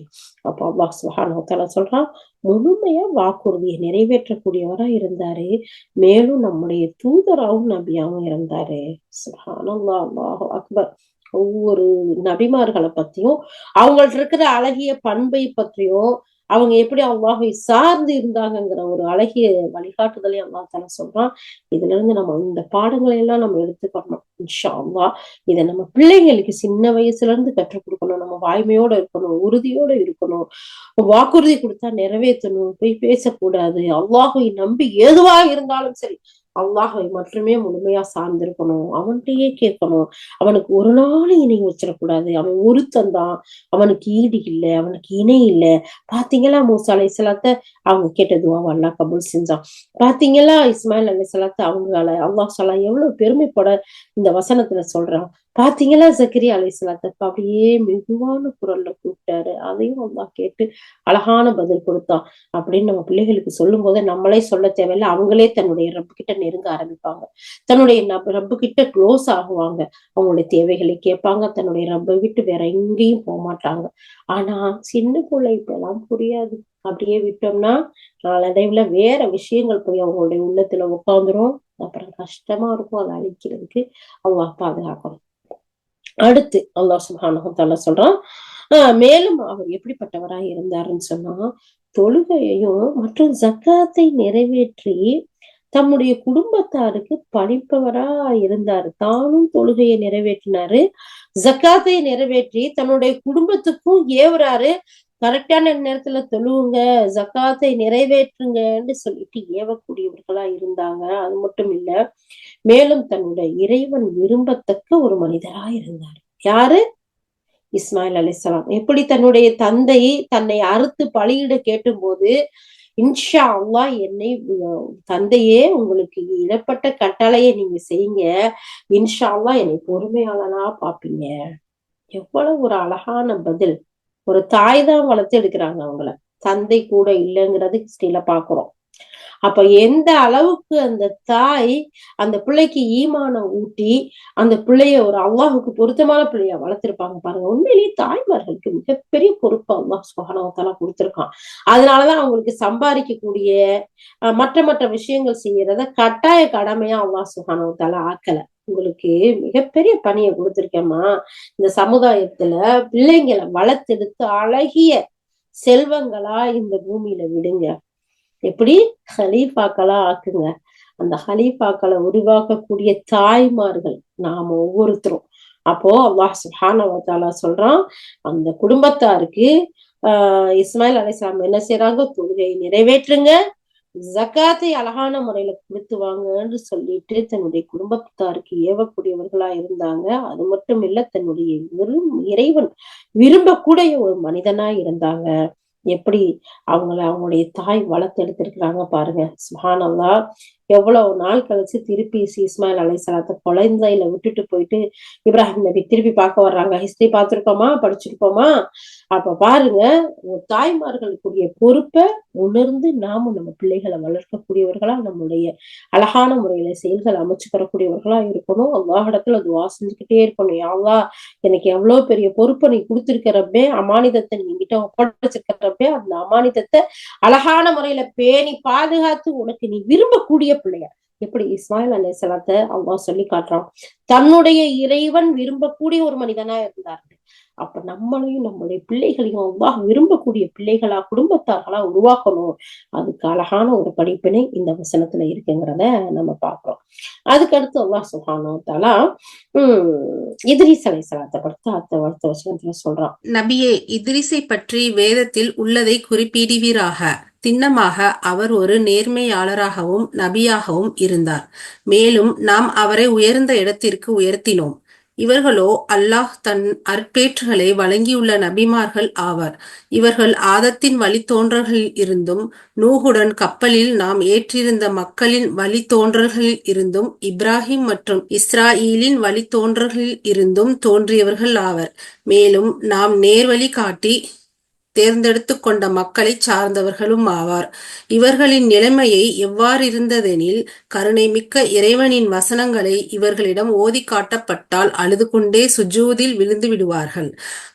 அப்போ அல்லாஹ் சுப்ஹானஹு வ தஆலா சொல்றான், முழுமையா வாக்குறுதியை நிறைவேற்றக்கூடியவரா இருந்தாரு. மேலும் நம்முடைய தூதராகவும் நபியாவும் இருந்தாரு. சுப்ஹானல்லாஹ், அல்லாஹு அக்பர். ஒவ்வொரு நபிமார்களை பத்தியும் அவங்கள்ட்ட இருக்கிற அழகிய பண்பை பற்றியும் அவங்க எப்படி அல்லாஹை சார்ந்து இருந்தாங்கங்கிற ஒரு அழகிய வழிகாட்டுதலை அல்லாஹ் தஆலா சொல்றான். இதுல இருந்து நம்ம இந்த பாடங்களை எல்லாம் நம்ம எடுத்துக்கணும் இன்ஷா அல்லாஹ். இதை நம்ம பிள்ளைங்களுக்கு சின்ன வயசுல இருந்து கற்றுக் கொடுக்கணும். நம்ம வாய்மையோட இருக்கணும், உறுதியோட இருக்கணும், வாக்குறுதி கொடுத்தா நிறைவேற்றணும், போய் பேசக்கூடாது. அல்லாஹை நம்பி எதுவா இருந்தாலும் சரி அல்லாஹை மட்டுமே முழுமையா சார்ந்திருக்கணும், அவன்கிட்டயே கேட்கணும். அவனுக்கு ஒரு நாளும் இணை வச்சிடக்கூடாது. அவன் ஒருத்தன் தான், அவனுக்கு ஈடு இல்லை, அவனுக்கு இணை இல்லை. பாத்தீங்களா மூசா அலைஹிஸ்ஸலாத்த அவங்க கேட்ட துவாவை அல்லாஹ் கபூல் செஞ்சான். பாத்தீங்களா இஸ்மாயில் அலைஹிஸ்ஸலாத்த அவங்களால அல்லாஹ் ஸல்லா எவ்வளவு பெருமைப்பட இந்த வசனத்துல சொல்றான். பாத்தீங்களா ஜக்கரியா அலைஹிஸ்ஸலாத்த அப்படியே மெதுவான குரல்ல கூப்பிட்டாரு, அதையும் அல்லாஹ் கேட்டு அழகான பதில் கொடுத்தான். அப்படின்னு நம்ம பிள்ளைகளுக்கு சொல்லும் போது நம்மளே சொல்ல தேவையில்லை, அவங்களே தன்னுடைய ரப்பு கிட்ட நெருங்க ஆரம்பிப்பாங்க, தன்னுடைய ரப்பு கிட்ட க்ளோஸ் ஆகுவாங்க, அவங்களுடைய தேவைகளை கேட்பாங்க, தன்னுடைய ரப்பை விட்டு வேற எங்கேயும் போக மாட்டாங்க. ஆனா சின்ன பிள்ளை இப்பெல்லாம் புரியாது. அப்படியே விட்டோம்னா நாளடைவுல வேற விஷயங்கள் போய் அவங்களுடைய உள்ளத்துல உட்காந்துரும். அப்புறம் கஷ்டமா இருக்கும் அதை அழிக்கிறதுக்கு. அல்லாஹ் பாதுகாக்கணும். அடுத்து அல்லாஹ் சுப்ஹானஹு வ தஆலா சொல்றான், மேலும் அவர் எப்படிப்பட்டவராய் இருந்தாருன்னு சொன்னா, தொழுகையையும் மற்றும் ஜக்காத்தை நிறைவேற்றி தம்முடைய குடும்பத்தாருக்கு பணிப்பவரா இருந்தாரு. தானும் தொழுகையை நிறைவேற்றினாரு, ஜக்காத்தை நிறைவேற்றி தன்னுடைய குடும்பத்துக்கும் ஏவுறாரு. கரெக்டான நேரத்துல தொழுவுங்க, ஜக்காத்தை நிறைவேற்றுங்கன்னு சொல்லிட்டு ஏவக்கூடியவர்களா இருந்தாங்க. அது மட்டும் இல்ல, மேலும் தன்னுடைய இறைவன் விரும்பத்தக்க ஒரு மனிதரா இருந்தார். யாரு? இஸ்மாயில் அலைஹிஸ்ஸலாம். எப்படி தன்னுடைய தந்தை தன்னை அறுத்து பலியிட கேட்டும் போது, இன்ஷா அல்லாஹ் என்னை தந்தையே உங்களுக்கு இடப்பட்ட கட்டளையை நீங்க செய்யுங்க, இன்ஷா அல்லாஹ் என்னை பொறுமையாளனா பாப்பீங்க. எவ்வளவு ஒரு அழகான பதில். ஒரு தாய் தான் வளர்த்து எடுக்கிறாங்க அவங்கள, தந்தை கூட இல்லைங்கிறது ஹிஸ்டரியில பாக்குறோம். அப்ப எந்த அளவுக்கு அந்த தாய் அந்த பிள்ளைக்கு ஈமான ஊட்டி அந்த பிள்ளைய ஒரு அல்லாஹுக்கு பொருத்தமான பிள்ளைய வளர்த்திருப்பாங்க பாருங்க. உண்மையிலேயே தாய்மார்களுக்கு மிகப்பெரிய பொறுப்பு அல்லாஹ் சுப்ஹானஹு வ தஆலா கொடுத்திருக்கான். அதனாலதான் அவங்களுக்கு சம்பாதிக்கக்கூடிய மற்ற விஷயங்கள் செய்யறத கட்டாய கடமையா அல்லாஹ் சுப்ஹானஹு வ தஆலா ஆக்கல. உங்களுக்கு மிகப்பெரிய பணியை கொடுத்திருக்கேம்மா, இந்த சமுதாயத்துல பிள்ளைங்களை வளர்த்தெடுத்து அழகிய செல்வங்களா இந்த பூமியில விடுங்க, எப்படி ஹலீஃபாக்களா ஆக்குங்க. அந்த ஹலீஃபாக்களை உருவாக்கக்கூடிய தாய்மார்கள் நாம ஒவ்வொருத்தரும். அப்போ அல்லாஹ் சுப்ஹானஹு வ தஆலா சொல்றான், அந்த குடும்பத்தாருக்கு இஸ்மாயில் அலைஹிஸ்ஸலாம் என்ன செய்யறாங்க? தொழுகையை நிறைவேற்றுங்க, ஜக்காத்தை அழகான முறையில கொடுத்து வாங்கன்னு சொல்லிட்டு தன்னுடைய குடும்பத்தாருக்கு ஏவக்கூடியவர்களா இருந்தாங்க. அது மட்டும் இல்ல, தன்னுடைய இறைவன் விரும்பக்கூடிய ஒரு மனிதனா இருந்தாங்க. எப்படி அவங்களுடைய தாய் வளர்த்தெடுத்திருக்கிறாங்க பாருங்க. சுப்ஹானல்லாஹ். எவ்வளவு நாள் கழிச்சு திருப்பி இஸ்மாயில் அலைஹிஸ்ஸலாத்தை குழந்தையில விட்டுட்டு போயிட்டு இப்ராஹிம் நபி திருப்பி பார்க்க வர்றாங்க. ஹிஸ்டரி பார்த்திருக்கோமா, படிச்சிருக்கோமா? அப்ப பாருங்க, தாய்மார்களுக்குரிய பொறுப்பை உணர்ந்து நாம நம்ம பிள்ளைகளை வளர்க்கக்கூடியவர்களா, நம்முடைய அழகான முறையில செயல்கள் அமைச்சுக்கிறக்கூடியவர்களா இருக்கணும். அல்லாஹ்விடத்துல துஆ செஞ்சுக்கிட்டே இருக்கணும். யா அல்லாஹ், எனக்கு எவ்வளவு பெரிய பொறுப்பை நீ கொடுத்திருக்கிறப்பே, அமானிதத்தை நீங்கிட்ட ஒப்படைச்சிருக்கிறப்பே, அந்த அமானிதத்தை அழகான முறையில பேணி பாதுகாத்து உனக்கு நீ விரும்பக்கூடிய பிள்ளைய, எப்படி இஸ்மாயில் அலைஹிஸ்ஸலாத்தை அல்லாஹ் சொல்லி காட்டுறான். தன்னுடைய இறைவன் விரும்பக்கூடிய ஒரு மனிதனா இருந்தாரு. அப்ப நம்மளையும் நம்மளுடைய பிள்ளைகளையும் அல்லாஹ் விரும்பக்கூடிய பிள்ளைகளா, குடும்பத்தார்களா உருவாக்கணும். அதுக்கு அழகான ஒரு படிப்பினை இந்த வசனத்துல இருக்குங்கிறத நம்ம பாக்குறோம். அதுக்கடுத்து அல்லாஹ் சுப்ஹானஹு வ தஆலா இத்ரீஸ் அலைஹிஸ்ஸலாத்தை பற்றி அடுத்த வசனத்துல சொல்றான். நபியே, இத்ரீஸை பற்றி வேதத்தில் உள்ளதை குறிப்பிடுவீராக. திண்ணமாக அவர் ஒரு நேர்மையாளராகவும் நபியாகவும் இருந்தார். மேலும் நாம் அவரை உயர்ந்த இடத்திற்கு உயர்த்தினோம். இவர்களோ அல்லாஹ் தன் அற்பேற்றுகளை வழங்கியுள்ள நபிமார்கள் ஆவர். இவர்கள் ஆதத்தின் வழித்தோன்றல்களில் இருந்தும், நூகுடன் கப்பலில் நாம் ஏற்றிருந்த மக்களின் வழித்தோன்றல்களில் இருந்தும், இப்ராஹிம் மற்றும் இஸ்ராயீலின் வழித்தோன்றல்களில் இருந்தும் தோன்றியவர்கள் ஆவர். மேலும் நாம் நேர்வழி காட்டி தேர்ந்தெடுத்து கொண்ட மக்களை சார்ந்தவர்களும் ஆவார். இவர்களின் நிலைமையை எவ்வாறிருந்ததெனில், கருணை மிக்க இறைவனின் வசனங்களை இவர்களிடம் ஓதி காட்டப்பட்டால் அழுது கொண்டே சுஜூதில் விழுந்து விடுவார்கள்.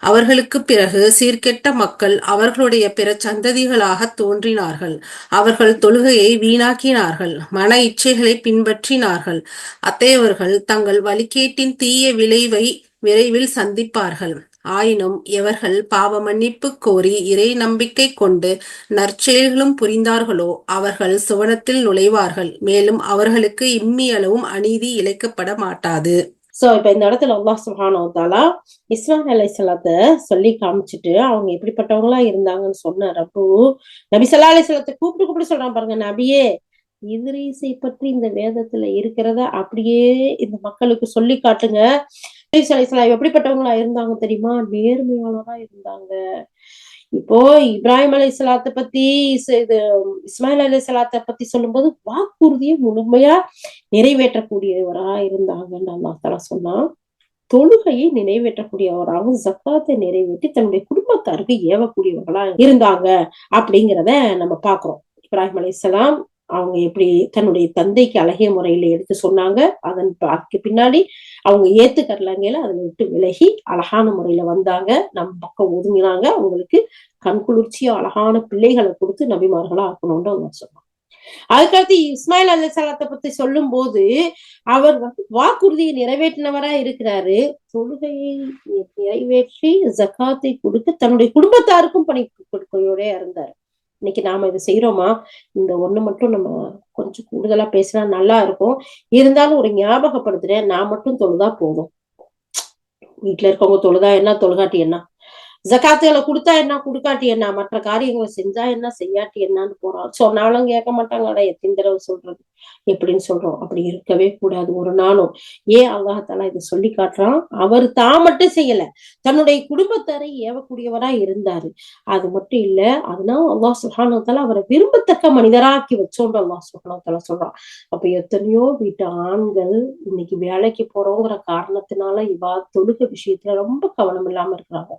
அவர்களுக்கு பிறகு சீர்கெட்ட மக்கள் அவர்களுடைய பிற சந்ததிகளாக தோன்றினார்கள். அவர்கள் தொழுகையை வீணாக்கினார்கள், மன இச்சைகளை பின்பற்றினார்கள். அத்தகையவர்கள் தங்கள் வழிகேட்டின் தீய விளைவை விரைவில் சந்திப்பார்கள். ஆயினும் எவர்கள் பாவ மன்னிப்பு கோரி இறை நம்பிக்கை கொண்டு நற்செயல்களும் புரிந்தார்களோ அவர்கள் சுவனத்தில் நுழைவார்கள். மேலும் அவர்களுக்கு இம்மியளவும் அநீதி இழைக்கப்பட மாட்டாது. சோ இப்ப இந்த இடத்துல அல்லாஹ் சுப்ஹானஹு வ தஆலா இஸ்மாயில் அலைஹிஸ்ஸலாத்தை சொல்லி காமிச்சிட்டு அவங்க எப்படிப்பட்டவங்களா இருந்தாங்கன்னு சொன்ன ரப்பு நபி ஸல்லல்லாஹு அலைஹி வஸல்லத்தை கூப்பிட்டு சொல்றான் பாருங்க, நபியே இத்ரீஸை பற்றி இந்த வேதத்துல இருக்கிறத அப்படியே இந்த மக்களுக்கு சொல்லி காட்டுங்க. இத்ரீஸ் அலைஹிஸ்ஸலாம் எப்படிப்பட்டவங்களா இருந்தாங்க தெரியுமா? நேர்மையாளரா இருந்தாங்க. இப்போ இப்ராஹிம் அலைஹிஸ்ஸலாத்தை பத்தி இது இஸ்மாயில் அலைஹிஸ்ஸலாத்தை பத்தி சொல்லும்போது வாக்குறுதியை முழுமையா நிறைவேற்றக்கூடியவரா இருந்தாங்கன்னு அல்லாஹ் தஆலா சொன்னா. தொழுகையை நிறைவேற்றக்கூடியவராகவும் ஜக்காத்தை நிறைவேற்றி தன்னுடைய குடும்பத்தாருக்கு ஏவக்கூடியவர்களா இருந்தாங்க அப்படிங்கிறத நம்ம பாக்குறோம். இப்ராஹிம் அலைஹிஸ்ஸலாம் அவங்க எப்படி தன்னுடைய தந்தைக்கு அழகிய முறையில எடுத்து சொன்னாங்க, அதுக்கு பின்னாடி அவங்க ஏத்துக்கரலங்கையில அதை விட்டு விலகி அழகான முறையில வந்தாங்க, நம்ம பக்கம் ஒதுங்கினாங்க, அவங்களுக்கு கண்குளிர்ச்சியா அழகான பிள்ளைகளை கொடுத்து நபிமார்களா ஆக்கணும்னு அவங்க சொன்னாங்க. அதுக்கடுத்து இஸ்மாயில் அலைஹிஸ்ஸலாத்தை பத்தி சொல்லும் போது அவர் வாக்குறுதியை நிறைவேற்றினவரா இருக்கிறாரு, தொழுகையை நிறைவேற்றி ஜக்காத்தை கொடுத்து தன்னுடைய குடும்பத்தாருக்கும் பணி கொடுக்கையோட இருந்தாரு. இன்னைக்கு நாம இதை செய்யறோமா? இந்த ஒண்ணு மட்டும் நம்ம கொஞ்சம் கூடுதலா பேசினா நல்லா இருக்கும். இருந்தாலும் ஒரு ஞாபகப்படுத்துறேன், நான் மட்டும் தொழுதா போதும். வீட்டுல இருக்கவங்க தொழுதா என்ன, தொழுகாட்டி என்ன, ஜக்காத்துகளை கொடுத்தா என்ன, கொடுக்காட்டி என்ன, மற்ற காரியங்களை செஞ்சா என்ன, செய்யாட்டி என்னன்னு போறோம். சொன்னாலும் கேட்க மாட்டாங்கடா, எத்தனை தடவை சொல்றது எப்படின்னு சொல்றோம். அப்படி இருக்கவே கூடாது ஒரு நாளும். ஏன் அல்லாஹ் தஆலா இதை சொல்லி காட்டுறான்? அவர் தான் மட்டும் செய்யல, தன்னுடைய குடும்பத்தாரை ஏவக்கூடியவரா இருந்தாரு. அது மட்டும் இல்ல, அதனால அல்லாஹ் சுப்ஹானஹு வ தஆலா அவரை விரும்பத்தக்க மனிதராக்கி வச்சோண்டு அல்லாஹ் சுப்ஹானஹு வ தஆலா சொல்றான். அப்ப எத்தனையோ வீட்டு ஆண்கள் இன்னைக்கு வேலைக்கு போறோங்கிற காரணத்தினால தொழுகை விஷயத்துல ரொம்ப கவனம் இல்லாம இருக்கிறாங்க.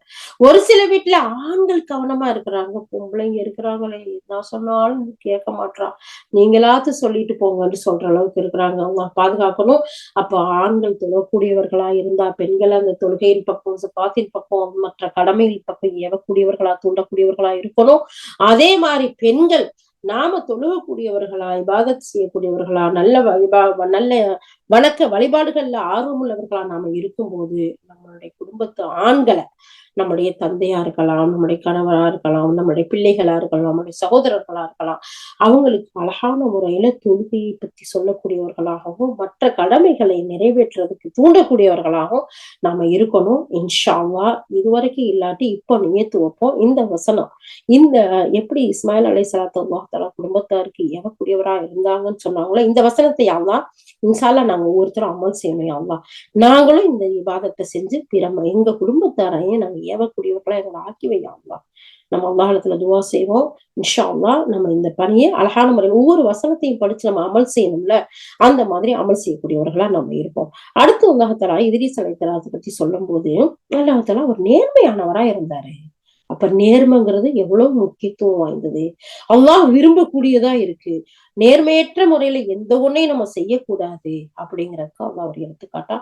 ஒரு சில வீட்டுல ஆண்கள் கவனமா இருக்கிறாங்க, பொம்பளைங்க இருக்கிறாங்களே என்ன சொன்னாலும் கேட்க மாட்டான், நீங்களாவது சொல்லிட்டு போங்கன்னு சொல்ற அளவுக்கு இருக்கிறாங்க. அவங்க பாதுகாக்கணும். அப்ப ஆண்கள் தொழக்கூடியவர்களா இருந்தா பெண்களை அந்த தொழுகையின் பக்கம், ஜக்காத்தின் பக்கம், மற்ற கடமைகள் பக்கம் ஏவக்கூடியவர்களா தூண்டக்கூடியவர்களா இருக்கணும். அதே மாதிரி பெண்கள் நாம தொழுகக்கூடியவர்களா, இபாதத் செய்யக்கூடியவர்களா, நல்ல வணக்க வழிபாடுகள்ல ஆர்வம் உள்ளவர்களா நாம இருக்கும்போது நம்மளுடைய குடும்பத்து ஆண்களை, நம்முடைய தந்தையா இருக்கலாம், நம்முடைய கணவரா இருக்கலாம், நம்முடைய பிள்ளைகளா இருக்கலாம், நம்முடைய சகோதரர்களா இருக்கலாம், அவங்களுக்கு அழகான முறையில தொழுகையை பத்தி சொல்லக்கூடியவர்களாகவும் மற்ற கடமைகளை நிறைவேற்றுறதுக்கு தூண்டக்கூடியவர்களாகவும் நாம இருக்கணும். இன்ஷா அல்லாஹ் இதுவரைக்கும் இல்லாட்டி இப்ப நியத்து வைப்போம். இந்த வசனம் இந்த எப்படி இஸ்மாயில் அலைஹிஸ்ஸலாத்து அல்லாஹ் தஆலா குடும்பத்தாருக்கு ஏவக்கூடியவரா இருந்தாங்கன்னு சொன்னாங்களோ, இந்த வசனத்தை அல்லாஹ் இன்ஷா அல்லாஹ் நாங்க ஒவ்வொருத்தரும் அமல் செய்யணும். யா அல்லாஹ் நாங்களும் இந்த இபாதத்தை செஞ்சு எங்க குடும்பத்தாரையும் நாங்க ஏவக்கூடியவர்களா எங்களை ஆக்கி வை யா அல்லாஹ். நம்ம அல்லாஹ்விடத்துல துஆ செய்வோம். இன்ஷா அல்லாஹ் நம்ம இந்த பணியை அழகான முறையில் ஒவ்வொரு வசனத்தையும் படிச்சு நம்ம அமல் செய்யணும்ல, அந்த மாதிரி அமல் செய்யக்கூடியவர்களா நம்ம இருப்போம். அடுத்து அல்லாஹ் தஆலா இத்ரீஸ் அலைஹிஸ்ஸலாத்தை பத்தி சொல்லும் போது அல்லாஹ் தஆலா ஒரு நேர்மையானவரா இருந்தாரு. அப்ப நேர்மைங்கிறது எவ்வளவு முக்கியத்துவம் வாய்ந்தது, அல்லாஹ் விரும்பக்கூடியதா இருக்கு. நேர்மையற்ற முறையில எந்த ஒன்னையும் நம்ம செய்யக்கூடாது அப்படிங்கிறதுக்கு அல்லாஹ் ஒரு எடுத்துக்காட்டா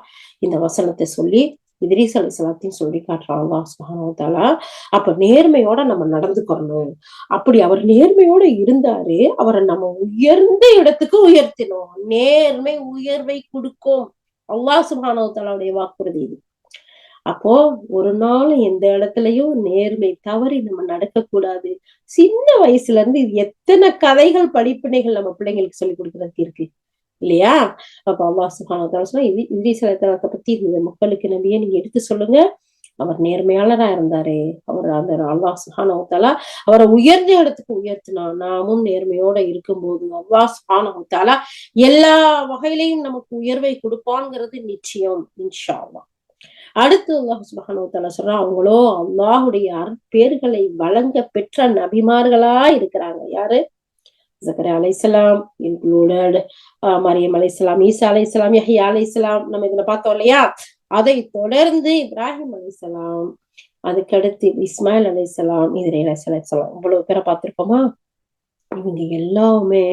இந்த வசனத்தை சொல்லி இத்ரீஸ் அலைஹிஸ்ஸலாத்தையும் சொல்லி காட்டுறான் அல்லாஹ் சுப்ஹானஹு வ தஆலா. அப்ப நேர்மையோட நம்ம நடந்துக்கணும். அப்படி அவர் நேர்மையோட இருந்தாரு, அவரை நம்ம உயர்ந்த இடத்துக்கு உயர்த்தினோம். நேர்மை உயர்வை கொடுக்கும், அல்லாஹ் சுப்ஹானஹு வ தஆலாவுடைய வாக்குறுதி இது. அப்போ ஒரு நாள் எந்த இடத்துலயும் நேர்மை தவறி நம்ம நடக்கக்கூடாது. சின்ன வயசுல இருந்து இது எத்தனை கதைகள் படிப்பினைகள் நம்ம பிள்ளைங்களுக்கு சொல்லி கொடுக்கறதுக்கு இருக்கு இல்லையா? அப்ப அல்லாஹ் சுப்ஹானஹு வ தஆலா சொன்னா இத்ரீஸ் அலைஹிஸ்ஸலாத்தை பத்தி இந்த மக்களுக்கு நபியே நீங்க எடுத்து சொல்லுங்க, அவர் நேர்மையாளரா இருந்தாரு. அவர் அந்த அல்லாஹ் சுப்ஹானஹு வ தஆலா அவரை உயர்ந்த இடத்துக்கு உயர்த்தினான். நாமும் நேர்மையோட இருக்கும்போது அல்லாஹ் சுப்ஹானஹு வ தஆலா எல்லா வகையிலையும் நமக்கு உயர்வை கொடுப்பான்ங்கிறது நிச்சயம் இன்ஷா அல்லாஹ். அடுத்து அல்லாஹ் சுப்ஹானஹு வ தஆலா சொல்றான், அவங்களோ அல்லாஹுடைய அருட்பேர்களை வழங்க பெற்ற நபிமார்களா இருக்கிறாங்க. யாரு? ஜக்கரியா அலைஹிஸ்ஸலாம், இன்க்ளூடட் மரியம் அலைஹிஸ்ஸலாம், ஈசா அலைஹிஸ்ஸலாம், யஹ்யா அலைஹிஸ்ஸலாம் நம்ம இதுல பார்த்தோம் இல்லையா? அதை தொடர்ந்து இப்ராஹிம் அலைஹிஸ்ஸலாம், அதுக்கடுத்து இஸ்மாயில் அலைஹிஸ்ஸலாம், இத்ரீஸ் அலைஹிஸ்ஸலாம், இவ்வளவு பேரை பார்த்திருக்கோமா? இவங்க எல்லாமே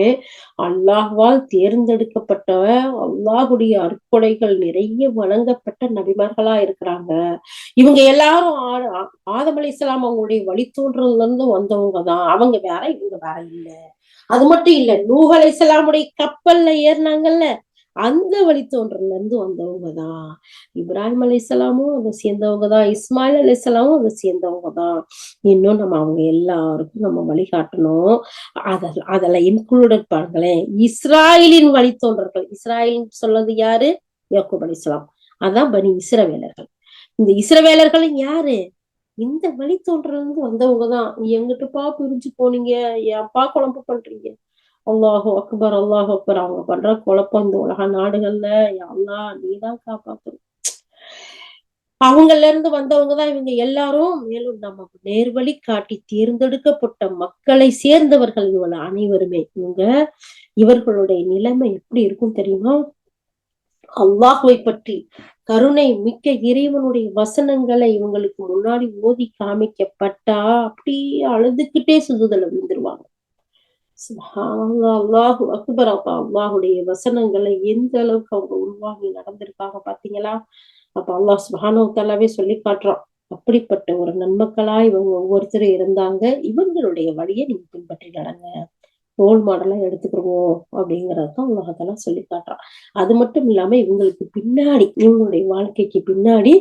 அல்லாஹ்வால் தேர்ந்தெடுக்கப்பட்ட, அல்லாஹுடைய அற்புடைகள் நிறைய வழங்கப்பட்ட நபிமார்களா இருக்கிறாங்க. இவங்க எல்லாரும் ஆதம் அலைஹிஸ்ஸலாம் அவங்களுடைய வழித்தோன்றல்ல இருந்து வந்தவங்கதான். அவங்க வேற, இவங்க வேற இல்ல. அது மட்டும் இல்ல, நூஹ் அலைஹிஸ்ஸலாமுடைய கப்பல்ல ஏறினாங்கல்ல, அந்த வழித்தோன்றல்ல இருந்து வந்தவங்க தான். இப்ராஹிம் அலைஹிஸ்ஸலாமும் அதை சேர்ந்தவங்க தான், இஸ்மாயில் அலைஹிஸ்ஸலாமும் அதை சேர்ந்தவங்க தான். இன்னும் நம்ம அவங்க எல்லாருக்கும் நம்ம வழிகாட்டணும். அதுல இன்க்ளூடட் பாருங்களேன், இஸ்ராயலின் வழித்தோன்றர்கள். இஸ்ராயல் சொல்றது யாரு? யாக்கூப் அலைஹிஸ்ஸலாம். அதான் பனி இஸ்ரவேலர்கள். இந்த இஸ்ரவேலர்கள் யாரு? இந்த வழித்தோன்றல் இருந்து வந்தவங்க தான். எங்கிட்டுப்பா பிரிஞ்சு போனீங்க, ஏன்பா குழம்பு பண்றீங்க? அல்லாஹு அக்பர், அல்லாஹு அக்பர். அவங்க பண்ற குழப்பம் இந்த உலக நாடுகள்ல, யா அல்லாஹ் நீதான் காப்பாத்தணும். அவங்கள்ல இருந்து வந்தவங்கதான் இவங்க எல்லாரும். மேலும் நம்ம நேர்வழி காட்டி தேர்ந்தெடுக்கப்பட்ட மக்களை சேர்ந்தவர்கள் இவங்க அனைவருமே. இவர்களுடைய நிலைமை எப்படி இருக்கும் தெரியுமா? அல்லாஹ்வை பற்றி கருணை மிக்க இறைவனுடைய வசனங்களை இவங்களுக்கு முன்னாடி ஓதி காமிக்கப்பட்டா அப்படியே அழுதுகிட்டே சுடுதல விழுந்துருவாங்க. அல்லாஹு அக்பர். அப்ப அல்லாஹுடைய வசனங்களை எந்த அளவுக்கு அவங்க உருவாகி நடந்திருக்காங்க பாத்தீங்களா? அப்ப அல்லாஹ் சுப்ஹானஹு வ தஆலாவே சொல்லி காட்டுறான், அப்படிப்பட்ட ஒரு நன்மக்களா இவங்க ஒவ்வொருத்தரும் இருந்தாங்க. இவங்களுடைய வழியை நீங்க பின்பற்றி நடங்க, ரோல் மாடலா எடுத்துக்கிறோம் அப்படிங்கறதான் உலகத்தெல்லாம் சொல்லி காட்டுறான். அது மட்டும் இல்லாம இவங்களுக்கு பின்னாடி, இவங்களுடைய வாழ்க்கைக்கு பின்னாடி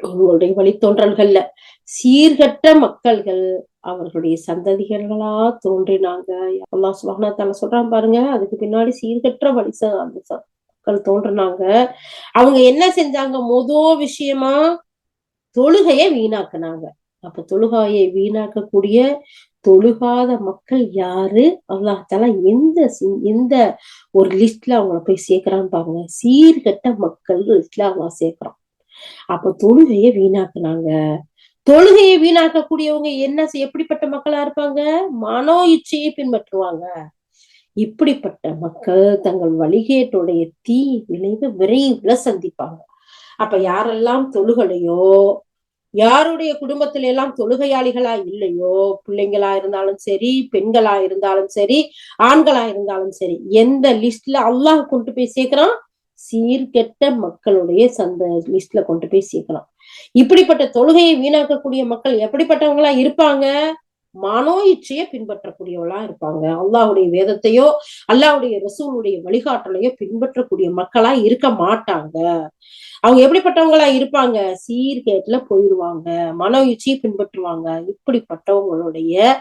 இவங்களுடைய வழித்தோன்றல்கள்ல சீர்கற்ற மக்கள்கள் அவர்களுடைய சந்ததிகளா தோன்றினாங்க. அல்லாஹ் சுப்ஹானஹு வ தஆலா சொல்றான் பாருங்க, அதுக்கு பின்னாடி சீர்கற்ற மக்கள் தோன்றினாங்க. அவங்க என்ன செஞ்சாங்க? விஷயமா தொழுகையை வீணாக்குனாங்க. அப்ப தொழுகையை வீணாக்கக்கூடிய தொழுகாத மக்கள் யாரு? அல்லாஹ் தஆலா எந்த ஒரு லிஸ்ட்ல அவங்கள போய் சேர்க்கிறான்னு பாருங்க. சீர்கெட்ட மக்கள் லிஸ்ட்ல அவங்க சேர்க்கிறான். அப்ப தொழுகையை வீணாக்குனாங்க. தொழுகையை வீணாக்கக்கூடியவங்க எப்படிப்பட்ட மக்களா இருப்பாங்க? மனோ இச்சையை பின்பற்றுவாங்க. இப்படிப்பட்ட மக்கள் தங்கள் வழிகேட்டுடைய தீ விளைவு விரைவுல சந்திப்பாங்க. அப்ப யாரெல்லாம் தொழுகலையோ, யாருடைய குடும்பத்தில எல்லாம் தொழுகையாளிகளா இல்லையோ, பிள்ளைங்களா இருந்தாலும் சரி, பெண்களா இருந்தாலும் சரி, ஆண்களா இருந்தாலும் சரி, எந்த லிஸ்ட்ல அல்லாஹ் கொண்டு போய் சேர்க்கிறான்? சீர்கெட்ட மக்களுடைய லிஸ்ட்ல கொண்டு போய் சேர்க்கிறான். இப்படிப்பட்ட தொழுகையை வீணாக்கக்கூடிய மக்கள் எப்படிப்பட்டவங்களா இருப்பாங்க? மனோ இச்சையை பின்பற்றக்கூடியவளா இருப்பாங்க. அல்லாஹுடைய வேதத்தையோ அல்லாஹுடைய ரசூலுடைய வழிகாட்டலையோ பின்பற்றக்கூடிய மக்களா இருக்க மாட்டாங்க. அவங்க எப்படிப்பட்டவங்களா இருப்பாங்க? சீர்கேட்டுல போயிடுவாங்க, மனோ இச்சையை பின்பற்றுவாங்க. இப்படிப்பட்டவங்களுடைய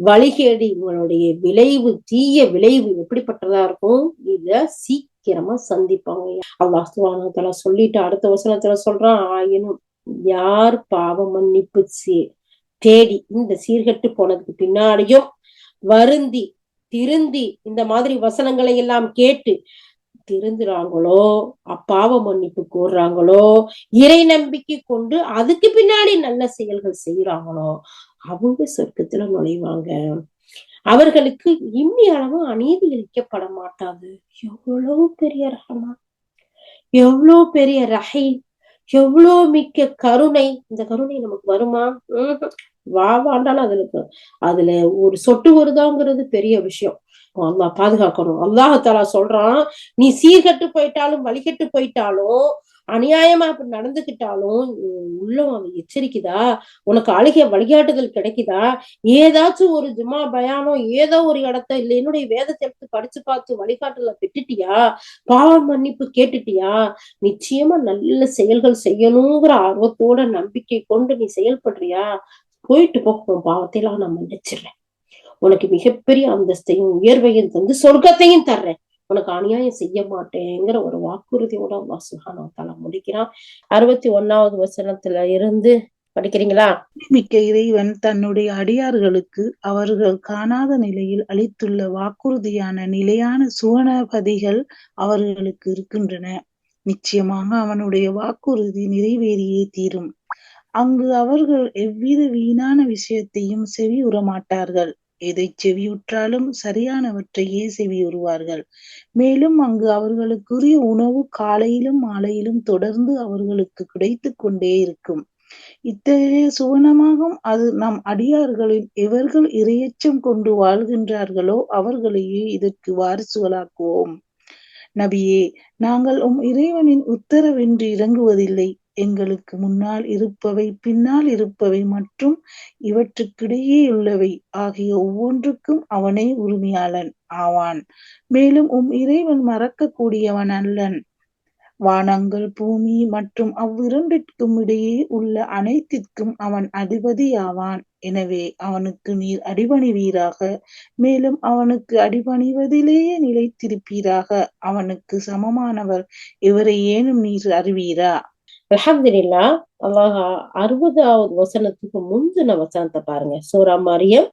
வழிகேடு, இவங்களுடைய விளைவு, தீய விளைவு எப்படிப்பட்டதா இருக்கும்? இத சீக்கிரமா சந்திப்பாங்க. அல்லாஹ் சுப்ஹானஹு வ தஆலா சொல்லிட்டு அடுத்த வசனத்துல சொல்றான், ஆயினும் யார் பாவ மன்னிப்பு தேடி இந்த சீர்கெட்டு போனதுக்கு பின்னாடியும் வருந்தி திருந்தி இந்த மாதிரி வசனங்களை எல்லாம் கேட்டு திருந்துறாங்களோ, அப்பாவ மன்னிப்பு கோர்றாங்களோ, இறை நம்பிக்கை கொண்டு அதுக்கு பின்னாடி நல்ல செயல்கள் செய்யறாங்களோ, அவங்க சொர்க்கத்துல நுழைவாங்க. அவர்களுக்கு இம்மி அளவு அநீதி இழைக்கப்பட மாட்டாது. எவ்வளவு பெரிய ரஹமா, எவ்வளவு பெரிய ரஹீம், எவ்வளவு மிக்க கருணை. இந்த கருணை நமக்கு வருமா? வாண்டாலும் அதுல ஒரு சொட்டு வருதாங்கிறது பெரிய விஷயம். அல்லாஹ் பாதுகாக்கணும். அல்லாஹ் தஆலா சொல்றான், நீ சீர்கெட்டு போயிட்டாலும் வழிகெட்டு போயிட்டாலும் அநியாயமா அப்படி நடந்துகிட்டாலும் உள்ளம் அவன் எச்சரிக்குதா? உனக்கு அழுகிய வழிகாட்டுதல் கிடைக்குதா? ஏதாச்சும் ஒரு ஜும்மா பயானோ ஏதோ ஒரு இடத்த இல்ல என்னுடைய வேதத்தை எடுத்து படிச்சு பார்த்து வழிகாட்டுதல பெற்றுட்டியா? பாவ மன்னிப்பு கேட்டுட்டியா? நிச்சயமா நல்ல செயல்கள் செய்யணுங்கிற ஆர்வத்தோட நம்பிக்கை கொண்டு நீ செயல்படுறியா? போயிட்டு போகும், பாவத்தையெல்லாம் நான் மன்னிச்சிடுறேன், உனக்கு மிகப்பெரிய அந்தஸ்தையும் உயர்வையும் தந்து சொர்க்கத்தையும் தர்றேன், உனக்கு அநியாயம் செய்ய மாட்டேங்கிற ஒரு வாக்குறுதியோட அல்லாஹ் சுப்ஹானஹு வ தஆலா முடிக்கிறான். 61வது வசனத்துல இருந்து படிக்கிறீங்களா? மிக்க இறைவன் தன்னுடைய அடியார்களுக்கு அவர்கள் காணாத நிலையில் அளித்துள்ள வாக்குறுதியான நிலையான சுவனபதிகள் அவர்களுக்கு இருக்கின்றன. நிச்சயமாக அவனுடைய வாக்குறுதி நிறைவேறியே தீரும். அங்கு அவர்கள் எவ்வித வீணான விஷயத்தையும் செவியுற மாட்டார்கள். எதை செவியுற்றாலும் சரியானவற்றையே செவியுறுவார்கள். மேலும் அங்கு அவர்களுக்குரிய உணவு காலையிலும் மாலையிலும் தொடர்ந்து அவர்களுக்கு கிடைத்துக் கொண்டே இருக்கும். இத்தகைய சுவனமாகும் அது நம் அடியார்களில் எவர்கள் இரையச்சம் கொண்டு வாழ்கின்றார்களோ அவர்களையே இதற்கு வாரிசுகளாக்குவோம். நபியே, நாங்கள் இறைவனின் உத்தரவின்றி இறங்குவதில்லை. எங்களுக்கு முன்னால் இருப்பவை, பின்னால் இருப்பவை மற்றும் இவற்றுக்கிடையேயுள்ளவை ஆகிய ஒவ்வொன்றுக்கும் அவனே உரிமையாளன் ஆவான். மேலும் இறைவன் மறக்கக்கூடியவன் அல்லன். வானங்கள், பூமி மற்றும் அவ்விரண்டிற்கும் இடையே உள்ள அனைத்திற்கும் அவன் அதிபதியாவான். எனவே அவனுக்கு நீர் அடிபணிவீராக, மேலும் அவனுக்கு அடிபணிவதிலேயே நிலைத்திருப்பீராக. அவனுக்கு சமமானவர் எவரையேனும் நீர் அறிவீரா? அல்ஹம்துலில்லாஹ். அல்லாஹ் 60வது வசனத்துக்கு முந்தின வசனத்தை பாருங்க. சூரா மரியம்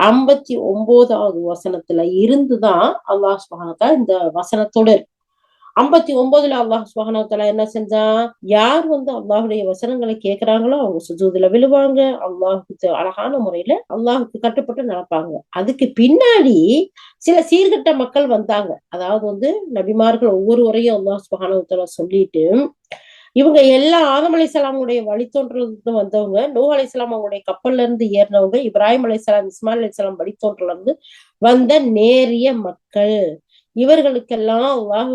59வது வசனத்துல இருந்துதான் அல்லாஹ் சுப்ஹானஹு வ தஆலா இந்த வசனத்தோட 59ல அல்லாஹ் சுப்ஹானஹு வ தஆலா என்ன செஞ்சான்? யார் அல்லாஹுடைய வசனங்களை கேட்கிறாங்களோ அவங்க சுஜூதுல விழுவாங்க, அல்லாஹுக்கு அழகான முறையில அல்லாஹுக்கு கட்டுப்பட்டு நடப்பாங்க. அதுக்கு பின்னாடி சில சீர்கெட்ட மக்கள் வந்தாங்க. அதாவது நபிமார்கள் ஒவ்வொருவரையும் அல்லாஹ் சுப்ஹானஹு வ தஆலா சொல்லிட்டு, இவங்க எல்லாம் ஆதம் அலைஹிஸ்ஸலாமுடைய வழித்தோன்றலிருந்து வந்தவங்க, நூஹ் அலைஹிஸ்ஸலாம் அவங்களுடைய கப்பல்ல இருந்து ஏறினவங்க, இப்ராஹிம் அலைஹிஸ்ஸலாம், இஸ்மாயில் அலைஹிஸ்ஸலாம் வழித்தோன்றல இருந்து வந்த நேரிய மக்கள். இவர்களுக்கெல்லாம் அல்லாஹ்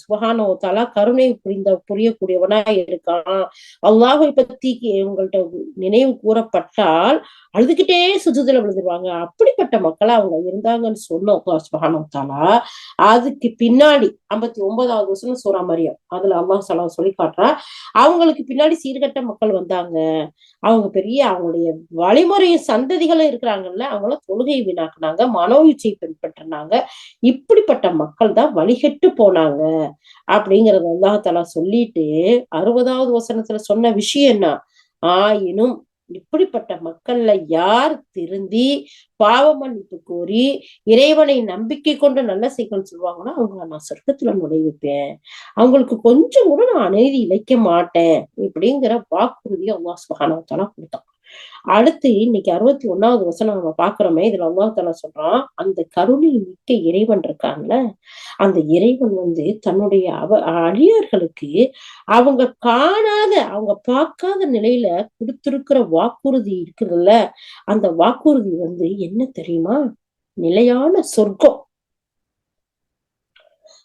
சுப்ஹானஹு வ தஆலா கருணை புரியக்கூடியவனா இருக்கான். அல்லாஹை பத்தி உங்கள்ட்ட நினைவு கூறப்பட்டால் அழுதுகிட்டே சுஜூதுல விழுந்துருவாங்க. அப்படிப்பட்ட மக்களா அவங்க இருந்தாங்கன்னு சொன்னோம் அல்லாஹ் சுப்ஹானஹு வ தஆலா. அதுக்கு பின்னாடி 59வது வசனம் சூரா மரியம், அதுல அல்லாஹ் சொல்லி காட்டுறா, அவங்களுக்கு பின்னாடி சீர்கெட்ட மக்கள் வந்தாங்க. அவங்க பெரிய அவங்களுடைய வழிமுறையும் சந்ததிகளும் இருக்கிறாங்கல்ல, அவங்கள தொழுகை வீணாக்குனாங்க, மனோ இச்சை பின்பற்றினாங்க. இப்படிப்பட்ட மக்கள் தான் வழிகெட்டு போனாங்க அப்படிங்கறத அல்லாஹ் தஆலா சொல்லிட்டு 60வது வசனத்துல சொன்ன விஷயம் என்ன? ஆயினும் இப்படிப்பட்ட மக்கள்ல யார் திருந்தி பாவ மன்னிப்பு கோரி இறைவனை நம்பிக்கை கொண்டு நல்ல செய்கள் சொல்லுவாங்கன்னா அவங்கள நான் சொர்க்கத்துல நுழைவிப்பேன், அவங்களுக்கு கொஞ்சம் கூட நான் அநீதி இழைக்க மாட்டேன் இப்படிங்கிற வாக்குறுதியை அல்லாஹ் சுப்ஹானஹு வ தஆலா கொடுத்தான். அடுத்து இன்னைக்கு 61வது வசனம் நம்ம பாக்குறோமே, இதுல அல்லாஹ் தஆலா சொல்றான், அந்த கருணை மிக்க இறைவன் இருக்கான்ல, அந்த இறைவன் தன்னுடைய அடியார்களுக்கு அவங்க காணாத, அவங்க பார்க்காத நிலையில கொடுத்திருக்கிற வாக்குறுதி இருக்குதுல்ல, அந்த வாக்குறுதி என்ன தெரியுமா? நிலையான சொர்க்கம்.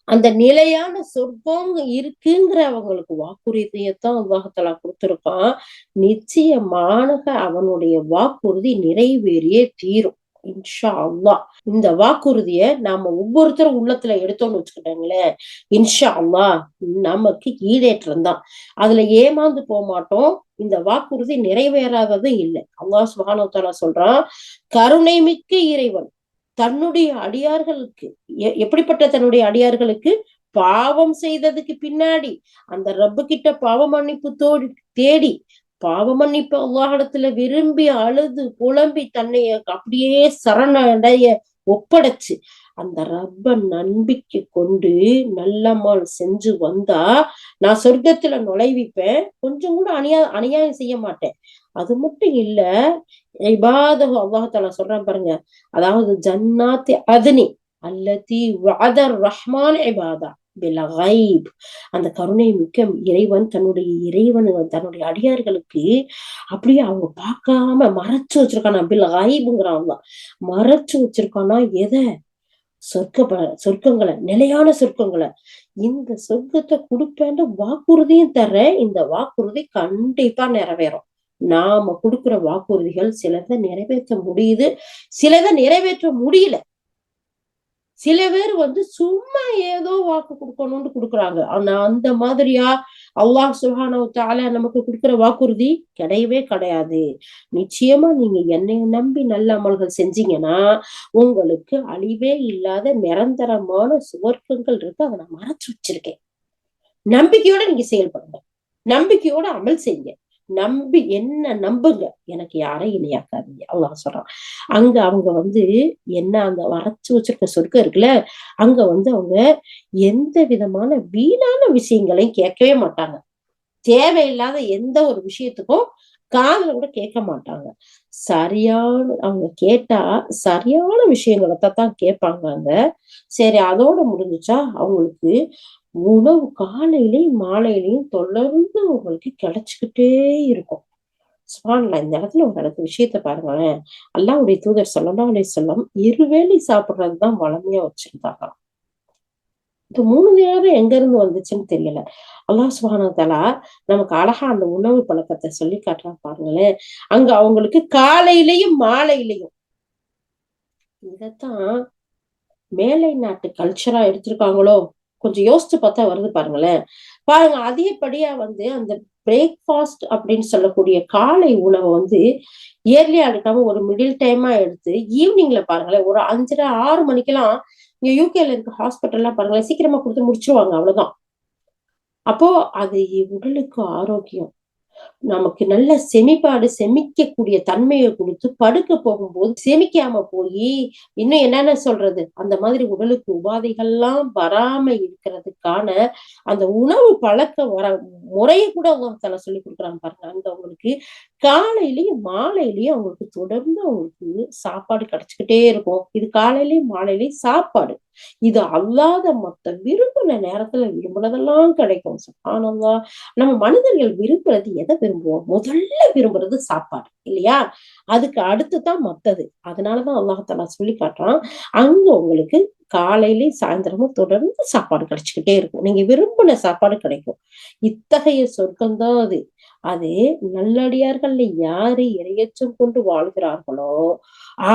அந்த நிலையான சொர்க்கம் இருக்குங்கிற அவங்களுக்கு வாக்குறுதியத்தான் அல்லாஹ் தஆலா கொடுத்திருக்கான். நிச்சயமாக அவனுடைய வாக்குறுதி நிறைவேறியே தீரும் இன்ஷா அல்லாஹ். இந்த வாக்குறுதிய நாம ஒவ்வொருத்தரும் உள்ளத்துல எடுத்தோம்னு வச்சுக்கிட்டாங்களேன், இன்ஷா அல்லாஹ் நமக்கு ஈடேற்றம் தான். அதுல ஏமாந்து போக மாட்டோம். இந்த வாக்குறுதி நிறைவேறாததும் இல்லை. அல்லாஹ் சுப்ஹானஹு வ தஆலா சொல்றான், கருணை மிக்க இறைவன் தன்னுடைய அடியார்களுக்கு, எப்படிப்பட்ட தன்னுடைய அடியார்களுக்கு? பாவம் செய்ததுக்கு பின்னாடி அந்த ரப்பு கிட்ட பாவ மன்னிப்பு தேடி பாவ மன்னிப்பு அல்லாஹ்விடத்துல விரும்பி அழுது புலம்பி தன்னை அப்படியே சரணடைய ஒப்படைச்சு அந்த ரப்ப நம்பிக்கை கொண்டு நல்லமல் செஞ்சு வந்தா நான் சொர்க்கத்துல நுழைவிப்பேன், கொஞ்சம் கூட அநியாயம் செய்ய மாட்டேன். அது மட்டும் இல்ல, இபாதஹு அல்லாஹ் தஆலா சொல்றான் பாருங்க, அதாவது ஜன்னாத்தி அத்னி அல்லதி வஅதர் ரஹ்மான் இபாதா பில் கைப். அந்த கருணை மிக்க இறைவன் தன்னுடைய அடியார்களுக்கு அப்படியே அவங்க பார்க்காம மறைச்சு வச்சிருக்கானா, பில் கைப்ங்கிறான், மறைச்சு வச்சிருக்கானா எதை? சொர்க்கங்களை, நிலையான சொர்க்கங்களை. இந்த சொர்க்கத்தை கொடுப்பேன்னு வாக்குறுதியும் தர்றேன். இந்த வாக்குறுதி கண்டிப்பா நிறைவேறும். நாம கொடுக்கிற வாக்குறுதிகள் சிலதை நிறைவேற்ற முடியுது, சிலதை நிறைவேற்ற முடியல. சில பேர் சும்மா ஏதோ வாக்கு கொடுக்கணும்னு கொடுக்குறாங்க. ஆனா அந்த மாதிரியா அல்லாஹ் சுப்ஹானஹு வ தஆலா நமக்கு கொடுக்கிற வாக்குறுதி கிடையவே கிடையாது. நிச்சயமா நீங்க என்னைய நம்பி நல்ல அமல்கள் செஞ்சீங்கன்னா உங்களுக்கு அழிவே இல்லாத நிரந்தரமான சுவர்க்கங்கள் இருக்கு. அதை நான் மறைச்சு வச்சிருக்கேன். நம்பிக்கையோட நீங்க செயல்படுங்க, நம்பிக்கையோட அமல் செய்யுங்க, என்ன நம்புங்க, எனக்கு யாரையும் இணையாக்காதீங்க அல்லாஹ் சொல்றான். அங்க அவங்க என்ன அந்த வரைச்சு வச்சிருக்க சொர்க்கம் இருக்குல்ல, அங்க அவங்க எந்த விதமான வீணான விஷயங்களையும் கேட்கவே மாட்டாங்க. தேவையில்லாத எந்த ஒரு விஷயத்துக்கும் காதுல கூட கேட்க மாட்டாங்க. அவங்க கேட்டா சரியான விஷயங்களைத்தான் கேட்பாங்க அங்க. சரி, அதோட முடிஞ்சுச்சா? அவங்களுக்கு உணவு காலையிலயும் மாலையிலயும் தொடர்ந்து உங்களுக்கு கிடைச்சுக்கிட்டே இருக்கும். சுப்ஹானல்லாஹ். இந்த இடத்துல ஒரு விஷயத்த பாருங்களேன். அல்லாஹ்வுடைய தூதர் ஸல்லல்லாஹு அலைஹி வஸல்லம் இருவேளை சாப்பிடுறதுதான் வளமையா வச்சிருந்தாங்க. இந்த 3 நேரம் எங்க இருந்து வந்துச்சுன்னு தெரியல. அல்லாஹ் சுப்ஹானஹு வ தஆலா நமக்கு அழகா அந்த உணவு பழக்கத்தை சொல்லி காட்டுறான் பாருங்களேன். அங்க அவங்களுக்கு காலையிலயும் மாலையிலயும் இதத்தான் மேலை நாட்டு கல்ச்சரா எடுத்திருக்காங்களோ கொஞ்சம் யோசிச்சு பார்த்தா வருது பாருங்களேன். பாருங்க அதிகப்படியா அந்த பிரேக்ஃபாஸ்ட் அப்படின்னு சொல்லக்கூடிய காலை உணவை ஏர்லியா எடுக்காம ஒரு மிடில் டைமா எடுத்து ஈவினிங்ல பாருங்களேன் ஒரு 5:30 6 மணிக்கெல்லாம் இங்க யூகேல இருக்க ஹாஸ்பிட்டல்லாம் பாருங்களேன் சீக்கிரமா கொடுத்து முடிச்சிருவாங்க அவ்வளவுதான். அப்போ அது உடலுக்கு ஆரோக்கியம். நமக்கு நல்ல செமிக்கக்கூடிய தன்மையை கொடுத்து படுக்க போகும்போது செமிக்காம போய் இன்னும் என்னென்ன சொல்றது அந்த மாதிரி உடலுக்கு உபாதைகள்லாம் வராம இருக்கிறதுக்கான அந்த உணவு பழக்க முறையை கூட அவங்க சொல்லி கொடுக்குறாங்க பாருங்க. அங்க அவங்களுக்கு காலையிலயும் மாலையிலயும் அவங்களுக்கு தொடர்ந்து அவங்களுக்கு சாப்பாடு கிடைச்சுக்கிட்டே இருக்கும். இது காலையிலயும் மாலையிலயும் சாப்பாடு. இது அல்லாத மத்த விரும்பின நேரத்துல விரும்பினதெல்லாம் கிடைக்கும். சுப்ஹானல்லாஹ். நம்ம மனிதர்கள் விரும்புறது எதை விரும்புவோம்? முதல்ல விரும்புறது சாப்பாடு இல்லையா? அதுக்கு அடுத்துதான் மத்தது. அதனாலதான் அல்லாஹ் தஆலா சொல்லி காட்டுறான், அங்க உங்களுக்கு காலையிலயும் சாயந்தரமும் தொடர்ந்து சாப்பாடு கிடைச்சுக்கிட்டே இருக்கும். நீங்க விரும்பின சாப்பாடு கிடைக்கும். இத்தகைய சொர்க்கம் தான் அது. அது நல்லடியார்கள்ல யாரு இரையச்சம் கொண்டு வாழ்கிறார்களோ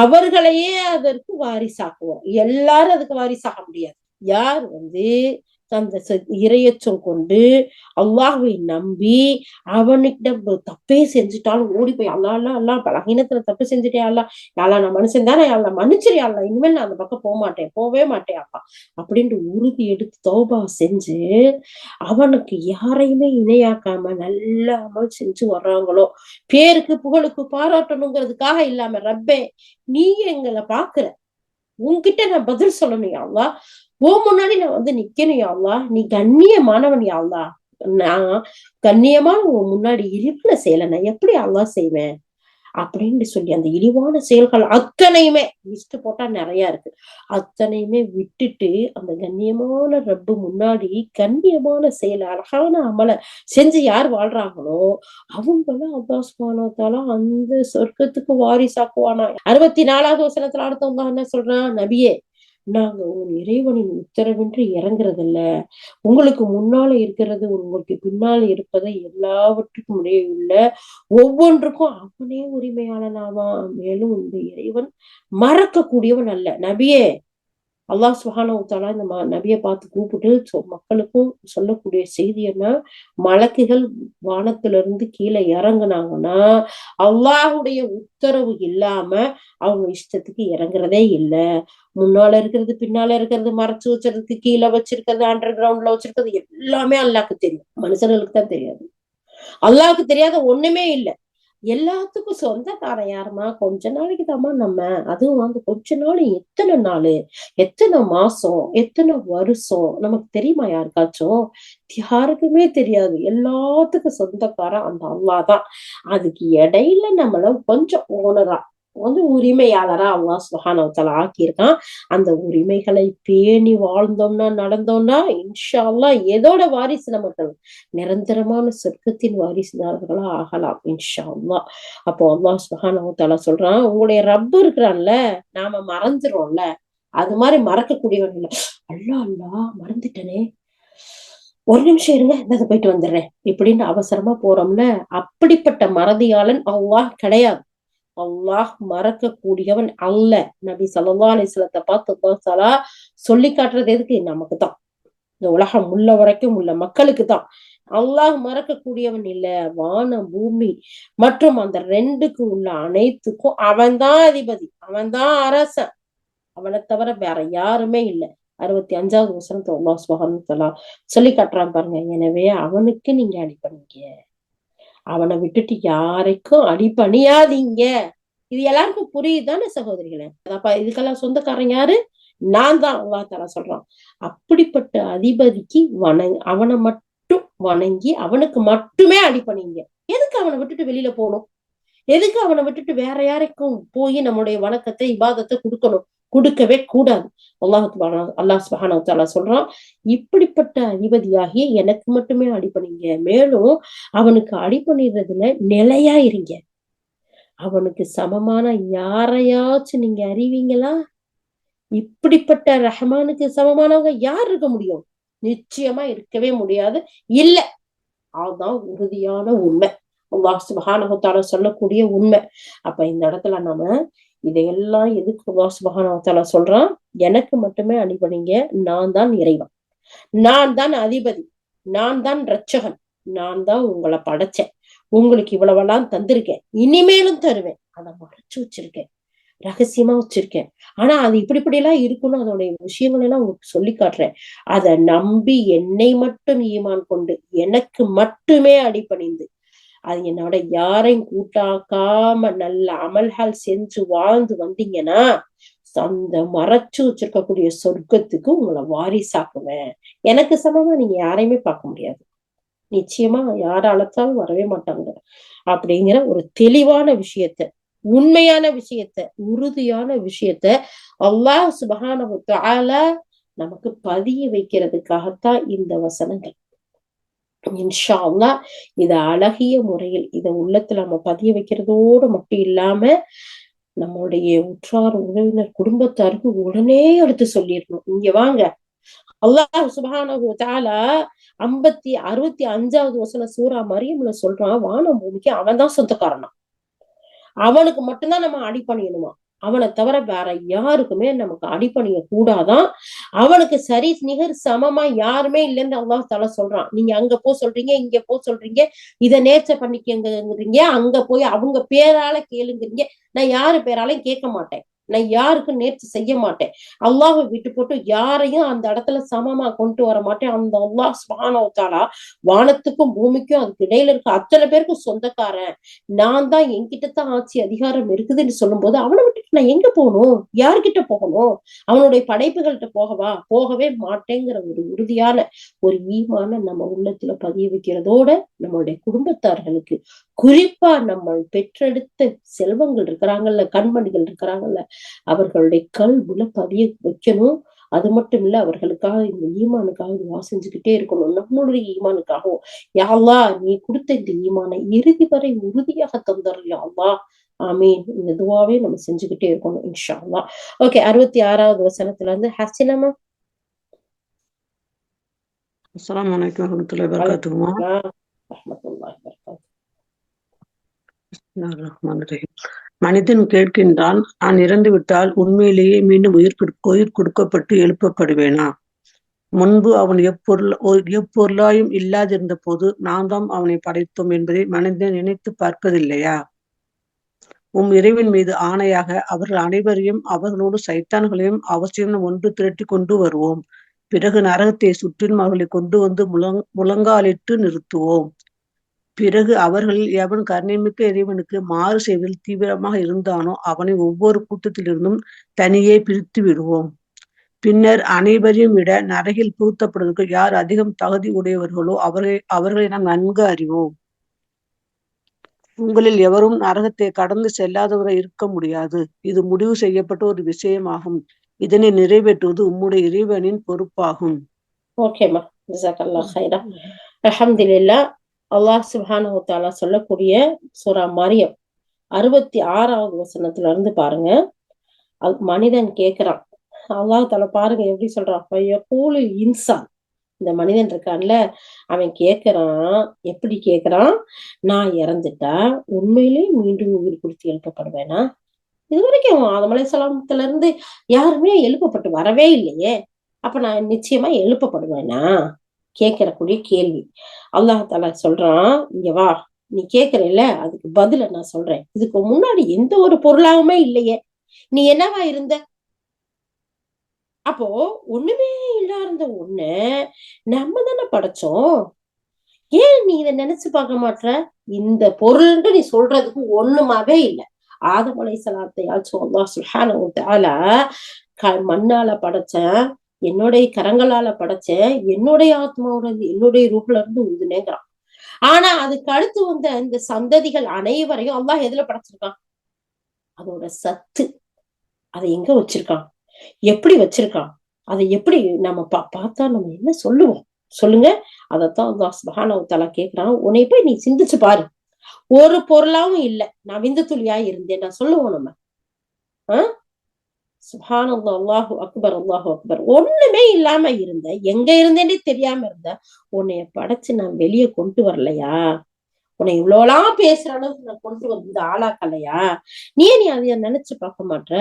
அவர்களையே அதற்கு வாரிசாக்குவோம். எல்லாரும் அதுக்கு வாரிசாக முடியாது. யார் அந்த இரையச்சம் கொண்டு அல்லாஹ்வை நம்பி அவனுக்கிட்ட தப்பே செஞ்சுட்டாலும் ஓடி போய் அல்லாஹ் பலகீனத்துல தப்பு செஞ்சுட்டே அல்லாஹ் நான் மனுஷன் தானே மன்னிச்சிரு அல்லாஹ் இனிமேல் நான் அந்த பக்கம் போவே மாட்டேன் அப்பா அப்படின்ட்டு உறுதி எடுத்து தௌபா செஞ்சு அவனுக்கு யாரையுமே இணையாக்காம நல்ல அமல் செஞ்சு வர்றாங்களோ பேருக்கு புகழுக்கு பாராட்டணுங்கிறதுக்காக இல்லாம ரப்பே நீ எங்களை பாக்குற உன்கிட்ட நான் பதில் சொல்லணும் யா அல்லாஹ். முன்னாடி நான் நிக்கணும் யா அல்லாஹ். நீ கண்ணியமானவன் யா அல்லாஹ். நான் கண்ணியமான உன் முன்னாடி இழிவான செயலை நான் எப்படி அல்லாஹ் செய்வேன் அப்படின்னு சொல்லி அந்த இழிவான செயல்கள் அத்தனையுமே லிஸ்ட் போட்டா நிறைய இருக்கு. அத்தனையுமே விட்டுட்டு அந்த கண்ணியமான ரப்பு முன்னாடி கண்ணியமான செயல் அழகான அமலை செஞ்சு யார் வாழ்றாங்களோ அவங்களும் அல்லாஹ் சுப்ஹானஹு வ தஆலா அந்த சொர்க்கத்துக்கு வாரிசாக்குவானா. 64வது வசனத்துல அடுத்தவங்க என்ன சொல்றான்? நபியே நாங்க உன் இறைவனின் உத்தரவின்றி இறங்குறதில்ல. உங்களுக்கு முன்னால இருக்கிறது உங்களுக்கு பின்னால இருப்பதை எல்லாவற்றுக்கும் உள்ள ஒவ்வொன்றுக்கும் அவனே உரிமையாளனாவான். மேலும் இந்த இறைவன் மறக்க கூடியவன் அல்ல. நபியே அல்லாஹ் சுப்ஹானஹு வ தஆலா இந்த நபியை பார்த்து கூப்பிட்டு மக்களுக்கும் சொல்லக்கூடிய செய்தி என்ன? மலக்குகள் வானத்திலிருந்து கீழே இறங்குனாங்கன்னா அல்லாஹுடைய உத்தரவு இல்லாம அவங்க இஷ்டத்துக்கு இறங்குறதே இல்லை. முன்னால இருக்கிறது பின்னால இருக்கிறது மறைச்சு வச்சிருக்கு கீழே வச்சிருக்கிறது அண்டர் கிரவுண்ட்ல வச்சிருக்கிறது எல்லாமே அல்லாஹ்க்கு தெரியும். மனுஷர்களுக்கு தான் தெரியாது. அல்லாஹ்க்கு தெரியாத ஒண்ணுமே இல்லை. எல்லாத்துக்கும் சொந்தக்காரன் யாருமா? கொஞ்ச நாளைக்கு தாமா நம்ம. அதுவும் கொஞ்ச நாள் எத்தனை நாள் எத்தனை மாசம் எத்தனை வருஷம் நமக்கு தெரியுமா? யாருக்காச்சும் யாருக்குமே தெரியாது. எல்லாத்துக்கும் சொந்தக்காரன் அந்த அல்லாஹ் தான். அதுக்கு இடையில நம்மள கொஞ்சம் ஓனரா உரிமையாளரா அல்லாஹ் சுப்ஹானஹு வ தஆலா ஆக்கியிருக்கான். அந்த உரிமைகளை பேணி வாழ்ந்தோம்னா நடந்தோம்னா இன்ஷா அல்லாஹ் எதோட வாரிசு நமக்கு நிரந்தரமான சொர்க்கத்தின் வாரிசுதாரர்களா ஆகலாம் இன்ஷா அல்லாஹ். அப்போ அல்லாஹ் சுப்ஹானஹு வ தஆலா சொல்றான், உங்களுடைய ரப்பு இருக்கிறான்ல நாம மறந்துடுறோம்ல அது மாதிரி மறக்கக்கூடியவன் இல்லை. அல்லாஹ் மறந்துட்டனே ஒரு நிமிஷம் இருங்க இந்த போயிட்டு வந்துடுறேன் இப்படின்னு அவசரமா போறோம்ல அப்படிப்பட்ட மறதியாளன் அல்லாஹ் கிடையாது. அல்லாஹ் மறக்க கூடியவன் அல்ல. நபி ஸல்லல்லாஹு அலைஹி வஸல்லத்தை பார்த்து அல்லாஹ் தஆலா சொல்லி காட்டுறது எதுக்கு? நமக்கு தான். இந்த உலகம் உள்ள வரைக்கும் உள்ள மக்களுக்கு தான். அல்லாஹ் மறக்க கூடியவன் இல்ல. வானம் பூமி மற்றும் அந்த ரெண்டுக்கு உள்ள அனைத்துக்கும் அவன்தான் அதிபதி, அவன்தான் அரசன். அவனை தவிர வேற யாருமே இல்லை. 65வது வசனத்தை அல்லாஹ் சுப்ஹானஹு வ தஆலா சொல்லி காட்டுறான் பாருங்க. எனவே அவனுக்கு நீங்க அடிபணிங்க, அவனை விட்டுட்டு யாருக்கும் அடிபணியாதீங்க. இது எல்லாருக்கும் புரியுதானே சகோதரிகளே? அப்ப இதுக்கெல்லாம் சொந்தக்காரன் யாரு? நான் தான். அல்லாஹ் தஆலா சொல்றான், அப்படிப்பட்ட அதிபதிக்கு அவனை மட்டும் வணங்கி அவனுக்கு மட்டுமே அடிபணிங்க. எதுக்கு அவனை விட்டுட்டு வெளியில போகணும்? எதுக்கு அவனை விட்டுட்டு வேற யாருக்கும் போய் நம்முடைய வணக்கத்தை இபாதத்தை கொடுக்கணும்? கொடுக்கவே கூடாது. அல்லாஹ் சுப்ஹானஹு வ தஆலா சொல்றான், இப்படிப்பட்ட அதிபதியாகிய எனக்கு மட்டுமே அடிபணிங்க. மேலும் அவனுக்கு அடிபணிறதுல நிலையா இருங்க. அவனுக்கு சமமான யாரையாச்சும் நீங்க அறிவீங்களா? இப்படிப்பட்ட ரஹ்மானுக்கு சமமானவங்க யார் இருக்க முடியும்? நிச்சயமா இருக்கவே முடியாது. இல்ல, அதுதான் உறுதியான உண்மை, அல்லாஹ் சுப்ஹானஹு வ தஆலா சொல்லக்கூடிய உண்மை. அப்ப இந்த இடத்துல நாம இதையெல்லாம் எதுக்கு அல்லாஹ் சுப்ஹானஹு வ தஆலா சொல்றான்? எனக்கு மட்டுமே அடிபணிங்க, நான் தான் இறைவன், நான் தான் அதிபதி, நான் தான் ரட்சகன், நான் தான் உங்களை படைச்சேன், உங்களுக்கு இவ்வளவெல்லாம் தந்திருக்கேன், இனிமேலும் தருவேன், அதை மறைச்சு வச்சிருக்கேன், ரகசியமா வச்சிருக்கேன். ஆனா அது இப்படி எல்லாம் இருக்கணும், அதோடைய விஷயங்கள் எல்லாம் உங்களுக்கு சொல்லி காட்டுறேன். அதை நம்பி என்னை மட்டும் ஈமான் கொண்டு எனக்கு மட்டுமே அடிபணிந்து அது என்னோட யாரையும் கூட்டாக்காம நல்ல அமல்கள் செஞ்சு வாழ்ந்து வந்தீங்கன்னா அந்த மறைச்சு வச்சிருக்கக்கூடிய சொர்க்கத்துக்கு உங்களை வாரிசாக்குவேன். எனக்கு சமமா நீங்க யாரையுமே பார்க்க முடியாது, நிச்சயமா யார அழைச்சாலும் வரவே மாட்டாங்க. அப்படிங்கிற ஒரு தெளிவான விஷயத்த, உண்மையான விஷயத்த, உறுதியான விஷயத்த அல்லாஹ் சுப்ஹானஹு வ தஆலா நமக்கு பதிய வைக்கிறதுக்காகத்தான் இந்த வசனங்கள். இன்ஷா அல்லாஹ் இத அழகிய முறையில் இத உள்ளத்துல நம்ம பதிய வைக்கிறதோடு மட்டும் இல்லாம நம்மளுடைய உற்றார் உறவினர் குடும்பத்தாருக்கு உடனே எடுத்து சொல்லிடணும், இங்க வாங்க. அல்லாஹ் சுப்ஹானஹு வ தஆலா 65வது வசனம் சூரா மரியம்ல சொல்றான், வானம் பூமிக்கு அவன் தான் சொந்தக்காரனா, அவனுக்கு மட்டும்தான் நம்ம அடிபணியணுமா, அவனை தவிர வேற யாருக்குமே நமக்கு அடிபணிய கூடாதான், அவனுக்கு சரி நிகர் சமமா யாருமே இல்லைன்னு அல்லாஹ் தஆலா சொல்றான். நீங்க அங்க போ சொல்றீங்க, இங்க போ சொல்றீங்க, இதை நேர்ச்சை பண்ணிக்கங்கிறீங்க, அங்க போய் அவங்க பேரால கேளுங்கிறீங்க. நான் யாரு பேராலையும் கேட்க மாட்டேன், நான் யாருக்கும் நேர்ச்சி செய்ய மாட்டேன், அல்லாஹை விட்டு போட்டு யாரையும் அந்த இடத்துல சமமா கொண்டு வர மாட்டேன். அந்த அல்லாஹ் சுப்ஹானஹு வ தஆலா வானத்துக்கும் பூமிக்கும் அதுக்கு இடையில இருக்க அத்தனை பேருக்கும் சொந்தக்காரன், நான் தான், என்கிட்ட தான் ஆட்சி அதிகாரம் இருக்குதுன்னு சொல்லும் போது அவனை விட்டுட்டு நான் எங்க போகணும், யார்கிட்ட போகணும், அவனுடைய படைப்புகள்கிட்ட போகவா? போகவே மாட்டேங்கிற ஒரு உறுதியான ஒரு ஈமான நம்ம உள்ளத்துல பதிய வைக்கிறதோட நம்மளுடைய குடும்பத்தார்களுக்கு, குறிப்பா நம்ம பெற்றெடுத்த செல்வங்கள் இருக்கிறாங்கல்ல, கண்மணிகள் இருக்கிறாங்கல்ல, அவர்களுடைய கல்வில பதிய வைக்கணும். அது மட்டும் இல்ல, அவர்களுக்காக இந்த ஈமானுக்காக துவா செஞ்சுக்கிட்டே இருக்கணும், நம்மளுடைய ஈமானுக்காகவும். யா அல்லாஹ், நீ கொடுத்த இந்த ஈமானை இறுதி வரை உறுதியாக தந்தர் யா அல்லாஹ், ஆமீன். இந்த துவாவே நம்ம செஞ்சுக்கிட்டே இருக்கணும் இன்ஷா அல்லாஹ். ஓகே, 66வது வசனத்துல இருந்து ஹசினமா. அஸ்ஸலாமு அலைக்கும் வரஹ்மத்துல்லாஹி வபரகாத்துஹு. மனிதன் கேட்கின்றான், நான் இறந்து விட்டால் உண்மையிலேயே மீண்டும் உயிர் கொடுக்கப்பட்டு எழுப்பப்படுவேனா? முன்பு அவன் எப்பொருளாயும் இல்லாதிருந்த போது நாம் தான் அவனை படைத்தோம் என்பதை மனிதன் நினைத்து பார்ப்பதில்லையா? இறைவன் மீது ஆணையாக அவர்கள் அனைவரையும் அவர்களோடு சைத்தான்களையும் அவசியம் ஒன்று திரட்டி கொண்டு வருவோம். பிறகு நரகத்தை சுற்றிலும் அவர்களை கொண்டு வந்து முழங்காலிட்டு நிறுத்துவோம். பிறகு அவர்களில் எவன் கருணைமிக்க இறைவனுக்கு மாறு செய்வதில் தீவிரமாக இருந்தானோ அவனை ஒவ்வொரு கூட்டத்திலிருந்தும் தனியே பிரித்து விடுவோம். பின்னர் அனைவரையும் விட நரகில் புகுத்தப்படுவதற்கு யார் அதிகம் தகுதி உடையவர்களோ அவர்களை நாம் நன்கு அறிவோம். உங்களில் எவரும் நரகத்தை கடந்து செல்லாதவரை இருக்க முடியாது. இது முடிவு செய்யப்பட்ட ஒரு விஷயமாகும். இதனை நிறைவேற்றுவது உம்முடைய இறைவனின் பொறுப்பாகும். ஓகேமா, ஜஸாக்கல்லாஹ் ஹைரா. அல்ஹம்துலில்லாஹ். அல்லாஹ் சுப்ஹானஹு வ தஆலா சொல்லக்கூடிய சூரா மரியம் 66வது வசனத்துல இருந்து பாருங்க. மனிதன் கேட்கிறான், அல்லாஹ் தஆலா பாருங்க எப்படி சொல்றான், ஃபயகூலுல் இன்சான், இந்த மனிதன் இருக்கான்ல, அவன் கேட்கிறான், எப்படி கேட்கிறான், நான் இறந்துட்டா உண்மையிலேயே மீண்டும் உயிர் கொடுத்து எழுப்பப்படுவேனா? இது வரைக்கும் ஆதம் அலைஹிஸ்ஸலாத்துல இருந்து யாருமே எழுப்பப்பட்டு வரவே இல்லையே, அப்ப நான் நிச்சயமா எழுப்பப்படுவேனா? கேட்கக்கூடிய கேள்வி. அல்லாஹ் தஆலா சொல்றான், இங்க வா, நீ கேட்கிறல்ல, அதுக்கு பதில நான் சொல்றேன். இதுக்கு முன்னாடி எந்த ஒரு பொருளாவுமே இல்லையே, நீ என்னவா இருந்த? அப்போ ஒண்ணுமே இல்லாத ஒண்ணு நம்ம தானே படைச்சோம், ஏன் நீ இதை நினைச்சு பார்க்க மாட்ற? இந்த பொருள்னு நீ சொல்றதுக்கு ஒண்ணுமாவே இல்லை. ஆதம் அலைஹிஸ்ஸலாத்தையாச்சும் அல்லாஹ் சுப்ஹானஹு வ தஆலா மண்ணால படைச்சேன், என்னுடைய கரங்களால படைச்சேன், என்னுடைய ஆத்மாவோட என்னுடைய ரூஹ்ல இருந்து உந்துனேங்கிறான். ஆனா அதுக்கு அடுத்து வந்த இந்த சந்ததிகள் அனைவரையும் அல்லாஹ் எதுல படைச்சிருக்கான்? அதோட சத்து, அதை எங்க வச்சிருக்கான், எப்படி வச்சிருக்கான், அதை எப்படி நம்ம பார்த்தா நம்ம என்ன சொல்லுவோம் சொல்லுங்க? அதத்தான் அல்லாஹ் சுப்ஹானஹு வ தஆலா கேட்கிறான், உன்னை போய் நீ சிந்திச்சு பாரு, ஒரு பொருளாவும் இல்ல, நான் விந்து துளியா இருந்தேன் நான் சொல்லுவோம் நம்ம? சுப்ஹானல்லாஹ், அல்லாஹு அக்பர், அல்லாஹு அக்பர். ஒண்ணுமே இல்லாம இருந்த, எங்க இருந்தேன்னே தெரியாம இருந்த உன்னைய படைச்சு நான் வெளியே கொண்டு வரலையா? உன்னை இவ்வளோலாம் பேசுற அளவுக்கு நான் கொண்டு வந்து ஆளாக்கலையா? நீ அதைய நினைச்சு பார்க்க மாட்ட.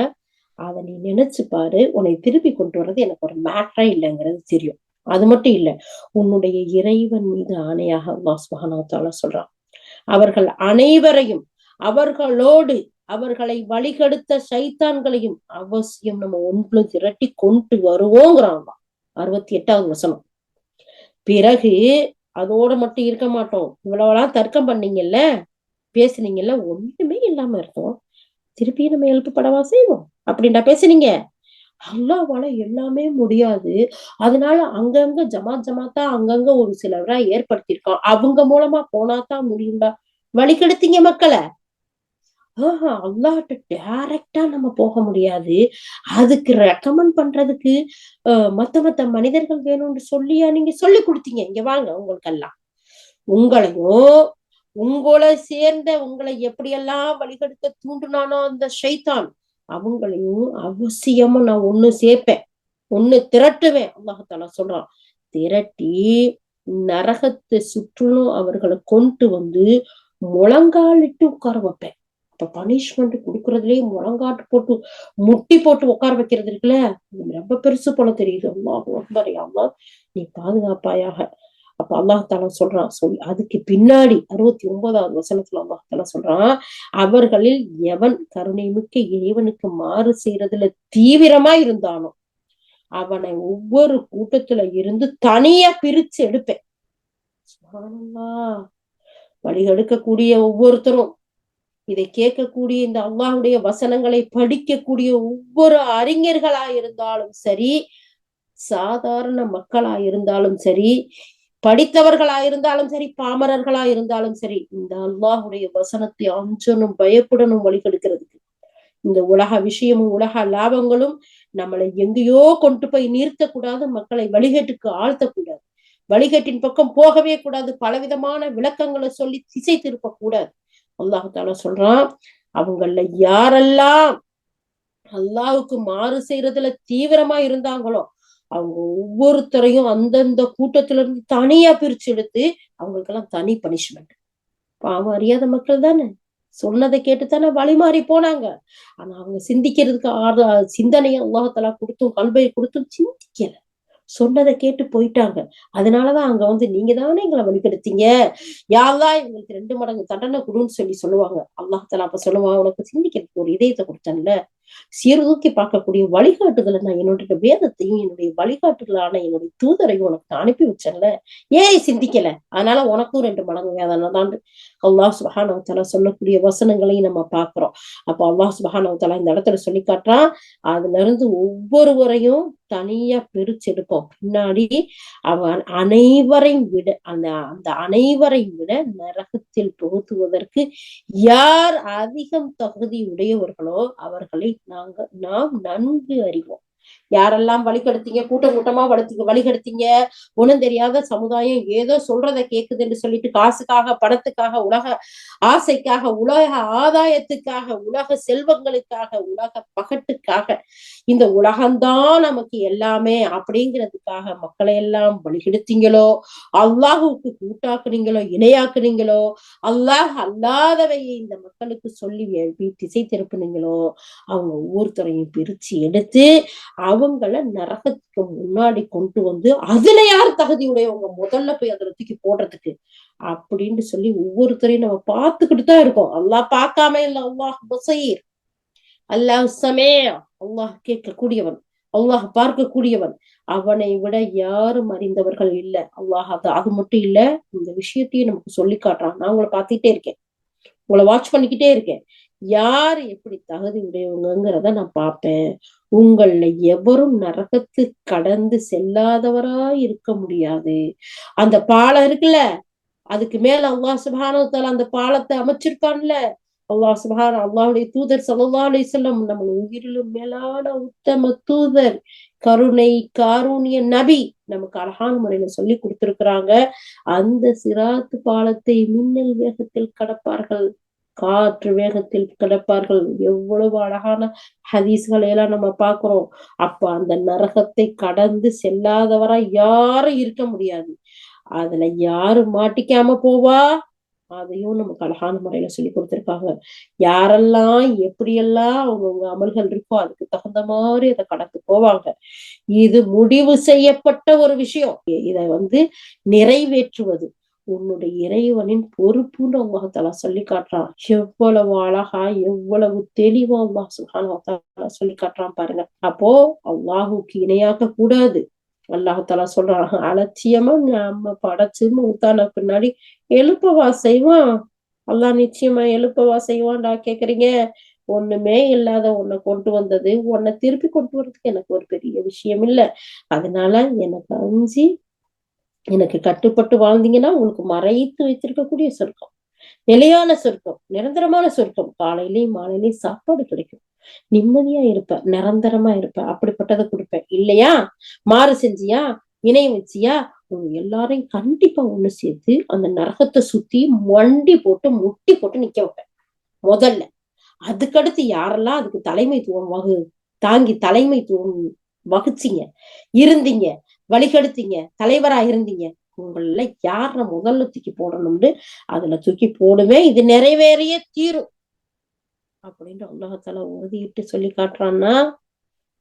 அதை நீ நினைச்சு பாரு. உன்னை திருப்பி கொண்டு வர்றது எனக்கு ஒரு மேட்டரா இல்லைங்கிறது தெரியும். அது மட்டும் இல்ல, உன்னுடைய இறைவன் மீது ஆணையாக அல்லாஹ் சுப்ஹானஹு வ தஆலா சொல்றான், அவர்கள் அனைவரையும், அவர்களோடு அவர்களை வழிகெடுத்த சைத்தான்களையும் அவசியம் நம்ம ஒன்று திரட்டி கொண்டு வருவோங்கிறான் 68வது வசனம். பிறகு அதோட மட்டும் இருக்க மாட்டோம். இவ்வளவுலாம் தர்க்கம் பண்ணீங்கல்ல, பேசுனீங்கல்ல, ஒண்ணுமே இல்லாம இருக்கும், திருப்பி நம்ம எழுப்பப்படவா செய்வோம் அப்படின்டா பேசுனீங்க. அல்லாஹ்வால எல்லாமே முடியாது. அதனால அங்கங்க ஜமாத்தா அங்கங்க ஒரு சிலரா ஏற்படுத்தியிருக்கான். அவங்க மூலமா போனாதான் முடியும்டா. வழிகெடுத்தீங்க மக்களை. அல்லாஹ்ட்ட டைரக்டா நம்ம போக முடியாது. அதுக்கு ரெக்கமெண்ட் பண்றதுக்கு மத்த மனிதர்கள் வேணும்னு சொல்லியா நீங்க சொல்லி கொடுத்தீங்க? இங்க வாங்க, உங்களுக்கெல்லாம் உங்களையும் உங்களை சேர்ந்த உங்களை எப்படியெல்லாம் வழிகெடுக்க தூண்டுனானோ அந்த ஷைத்தான், அவங்களையும் அவசியமா நான் ஒண்ணு சேர்ப்பேன், ஒண்ணு திரட்டுவேன். அல்லாஹ் தஆலா சொல்றான். திரட்டி நரகத்தை சுற்றிலும் அவர்களை கொண்டு வந்து முழங்காலிட்டு உட்கார வைப்பேன். இப்ப பனிஷ்மெண்ட் கொடுக்கறதுலயே முழங்காட்டு போட்டு முட்டி போட்டு உட்கார வைக்கிறது இருக்குல்ல, ரொம்ப பெருசு போல தெரியுது. அல்லாஹ் அக்பர், யா அல்லாஹ் நீ பாதுகாப்பாயாக. அப்ப அல்லாஹ் தஆலா சொல்றான், அதுக்கு பின்னாடி 69வது வசனத்துல அல்லாஹ் தஆலா சொல்றான், அவர்களில் எவன் கருணை மிக்க இறைவனுக்கு மாறு செய்யறதுல தீவிரமா இருந்தானோ அவனை ஒவ்வொரு கூட்டத்துல இருந்து தனியா பிரிச்சு எடுப்பேன். சுப்ஹானல்லாஹ். வழிகெடுக்கக்கூடிய ஒவ்வொருத்தரும், இதை கேட்கக்கூடிய இந்த அல்லாஹ்வுடைய வசனங்களை படிக்கக்கூடிய ஒவ்வொரு அறிஞர்களா இருந்தாலும் சரி, சாதாரண மக்களா இருந்தாலும் சரி, படித்தவர்களா இருந்தாலும் சரி, பாமரர்களா இருந்தாலும் சரி, இந்த அல்லாஹ்வுடைய வசனத்தை அஞ்சனும் பயப்படணும் வழிகெடுக்கிறதுக்கு. இந்த உலக விஷயமும் உலக லாபங்களும் நம்மளை எங்கேயோ கொண்டு போய் நிறுத்தக்கூடாது, மக்களை வழிகேட்டுக்கு ஆழ்த்தக்கூடாது, வழிகேட்டின் பக்கம் போகவே கூடாது, பலவிதமான விளக்கங்களை சொல்லி திசை திருப்ப கூடாது. அல்லாஹ் தஆலா சொல்றான், அவங்கள யாரெல்லாம் அல்லாஹ்வுக்கு மாறு செய்யறதுல தீவிரமா இருந்தாங்களோ அவங்க ஒவ்வொருத்தரையும் அந்தந்த கூட்டத்துல இருந்து தனியா பிரிச்சு எடுத்து அவங்களுக்கெல்லாம் தனி பனிஷ்மெண்ட். பாவம் அறியாத மக்கள் தானே, சொன்னதை கேட்டுத்தானே வழிமாறி போனாங்க. ஆனா அவங்க சிந்திக்கிறதுக்கு சிந்தனையை அல்லாஹ் தஆலா கொடுத்தும் கல்வியை கொடுத்தும் சிந்திக்கல, சொன்னதை கேட்டு போயிட்டாங்க. அதனாலதான் அங்க வந்து நீங்க தானே எங்களை வழிகெடுத்தீங்க, யா அல்லாஹ் இவங்களுக்கு 2 மடங்கு தண்டனை கொடுன்னு சொல்லுவாங்க. அல்லாஹ் தஆலா அப்ப சொல்லுவான், உனக்கு சிந்திக்கிறதுக்கு ஒரு இதயத்தை கொடுத்தேன்ல, சீர்தூக்கி பார்க்கக்கூடிய வழிகாட்டுதலை நான் என்னுடைய வேதத்தையும் என்னுடைய வழிகாட்டுதலான என்னுடைய தூதரையும் உனக்கு அனுப்பி வச்சேன்ல, ஏன் சிந்திக்கல? அதனால உனக்கும் 2 மடங்கு வேதனை தான் அல்லாஹ் சுப்ஹானஹு வ தஆலா சொல்லக்கூடிய வசனங்களையும் நம்ம பார்க்கிறோம். அப்ப அல்லாஹ் சுப்ஹானஹு வ தஆலா இந்த இடத்துல சொல்லி காட்டுறான், அதுல இருந்து ஒவ்வொருவரையும் தனியா பிரிச்செடுப்போம். பின்னாடி அவன் அனைவரையும் விட அந்த அனைவரையும் விட நரகத்தில் புகுத்துவதற்கு யார் அதிகம் தகுதி உடையவர்களோ அவர்களை நாம் நன்கு அறிவோம். யாரெல்லாம் வழிகெடுத்தீங்க, கூட்டம் கூட்டமா வழிகெடுத்தீங்க, ஒண்ணும் தெரியாத சமுதாயம் ஏதோ சொல்றதை கேக்குதுன்னு சொல்லிட்டு காசுக்காக, பணத்துக்காக, உலக ஆசைக்காக, உலக ஆதாயத்துக்காக, உலக செல்வங்களுக்காக, உலக பகட்டுக்காக, இந்த உலகம்தான் நமக்கு எல்லாமே அப்படிங்கிறதுக்காக மக்களை எல்லாம் வழிகெடுத்தீங்களோ, அல்லாஹுக்கு கூட்டாக்குனீங்களோ, இணையாக்குனீங்களோ, அல்லாஹ் அல்லாதவையை இந்த மக்களுக்கு சொல்லி திசை திருப்பினீங்களோ, அவங்க ஒவ்வொருத்தரையும் பிரிச்சு எடுத்து அவங்கள நரகத்துக்கு முன்னாடி கொண்டு வந்து அதுல யார் தகுதியுடையவங்க முதல்ல போய் அதுல தூக்கி போடுறதுக்கு அப்படின்னு சொல்லி ஒவ்வொருத்தரையும் நம்ம பார்த்துக்கிட்டு தான் இருக்கோம். அல்லாஹ் பார்க்காம இல்ல, அல்லாஹ் பஸீர், அல்லாஹ் சமே, அல்லாஹ் கேட்கக்கூடியவன், அல்லாஹ் பார்க்கக்கூடியவன், அவனை விட யாரும் அறிந்தவர்கள் இல்ல. அல்லாஹ் அது மட்டும் இல்ல, இந்த விஷயத்தையும் நமக்கு சொல்லி காட்டுறான். நான் உங்களை பார்த்துட்டே இருக்கேன், உங்களை வாட்ச் பண்ணிக்கிட்டே இருக்கேன், யார் எப்படி தகுதி உடையவங்கிறத நான் பார்ப்பேன். உங்கள எவரும் நரகத்து கடந்து செல்லாதவரா இருக்க முடியாது. அந்த பாலம் இருக்குல்ல, அதுக்கு மேல அல்லாஹ் சுப்ஹானஹு வ தஆலா அந்த பாலத்தை அமைச்சிருக்கான்ல, அல்லாஹ்வுடைய தூதர் ஸல்லல்லாஹு அலைஹி வஸல்லம், நம்ம உயிரிலும் மேலான உத்தம தூதர், கருணை காரூணிய நபி நமக்கு அழகான முறையில சொல்லி கொடுத்திருக்கிறாங்க. அந்த சிராத்து பாலத்தை மின்னல் வேகத்தில் கடப்பார்கள். காற்று வேகத்தில் கிடப்பார்கள். எவ்வளவு அழகான ஹதீஸ்களை எல்லாம் நம்ம பாக்குறோம். அப்ப அந்த நரகத்தை கடந்து செல்லாதவரா யாரும் இருக்க முடியாது. அதுல யாரு மாட்டிக்காம போவா, அதையும் நமக்கு அழகான முறையில சொல்லி கொடுத்திருக்காங்க. யாரெல்லாம் எப்படியெல்லாம் அவங்கவுங்க அமல்கள் இருக்கோ அதுக்கு தகுந்த மாதிரி அதை கடந்து போவாங்க. இது முடிவு செய்யப்பட்ட ஒரு விஷயம். இதை நிறைவேற்றுவது உன்னுடைய இறைவனின் பொறுப்புன்னு அல்லாஹ் தஆலா சொல்லி காட்டுறான். எவ்வளவு அழகா, எவ்வளவு தெளிவா அல்லாஹ் சுப்ஹானஹு வ தஆலா சொல்லி காட்டுறான் பாருங்க. அப்போ அல்லாஹுக்கு இணையாக்க கூடாது. அல்லாஹ் தஆலா சொல்றான், அலட்சியமா நம்ம படைச்சு மூத்தான பின்னாடி எழுப்பவா செய்வான்? அல்லாஹ் நிச்சயமா எழுப்பவா செய்வான்டா கேக்குறீங்க? ஒண்ணுமே இல்லாத உன்னை கொண்டு வந்தது, உன்னை திருப்பி கொண்டு வர்றதுக்கு எனக்கு ஒரு பெரிய விஷயம் இல்ல. அதனால எனக்கு அஞ்சி எனக்கு கட்டுப்பட்டு வாழ்ந்தீங்கன்னா உங்களுக்கு மறைத்து வைத்திருக்கக்கூடிய சொர்க்கம், நிலையான சொர்க்கம், நிரந்தரமான சொர்க்கம், காலையிலயும் மாலையிலயும் சாப்பாடு கிடைக்கும், நிம்மதியா இருப்ப, நிரந்தரமா இருப்ப, அப்படிப்பட்டதை கொடுப்பேன். இல்லையா, மாறு செஞ்சியா, இணை வச்சியா, உங்க எல்லாரையும் கண்டிப்பா ஒண்ணு சேர்த்து அந்த நரகத்தை சுத்தி மண்டி போட்டு முட்டி போட்டு நிக்க வைப்பேன் முதல்ல. அதுக்கடுத்து யாரெல்லாம் அதுக்கு தலைமைத்துவம் தாங்கி தலைமைத்துவம் வகிச்சீங்க, இருந்தீங்க, வழிகெடுத்தீங்க, தலைவரா இருந்தீங்க, உங்கள யார முதல்ல தூக்கி போடணும்னு அதுல தூக்கி போடுவேன். இது நிறைவேறிய தீரும் அப்படின்னு அல்லாஹ் தஆலா உறுதியிட்டு சொல்லி காட்டுறான்னா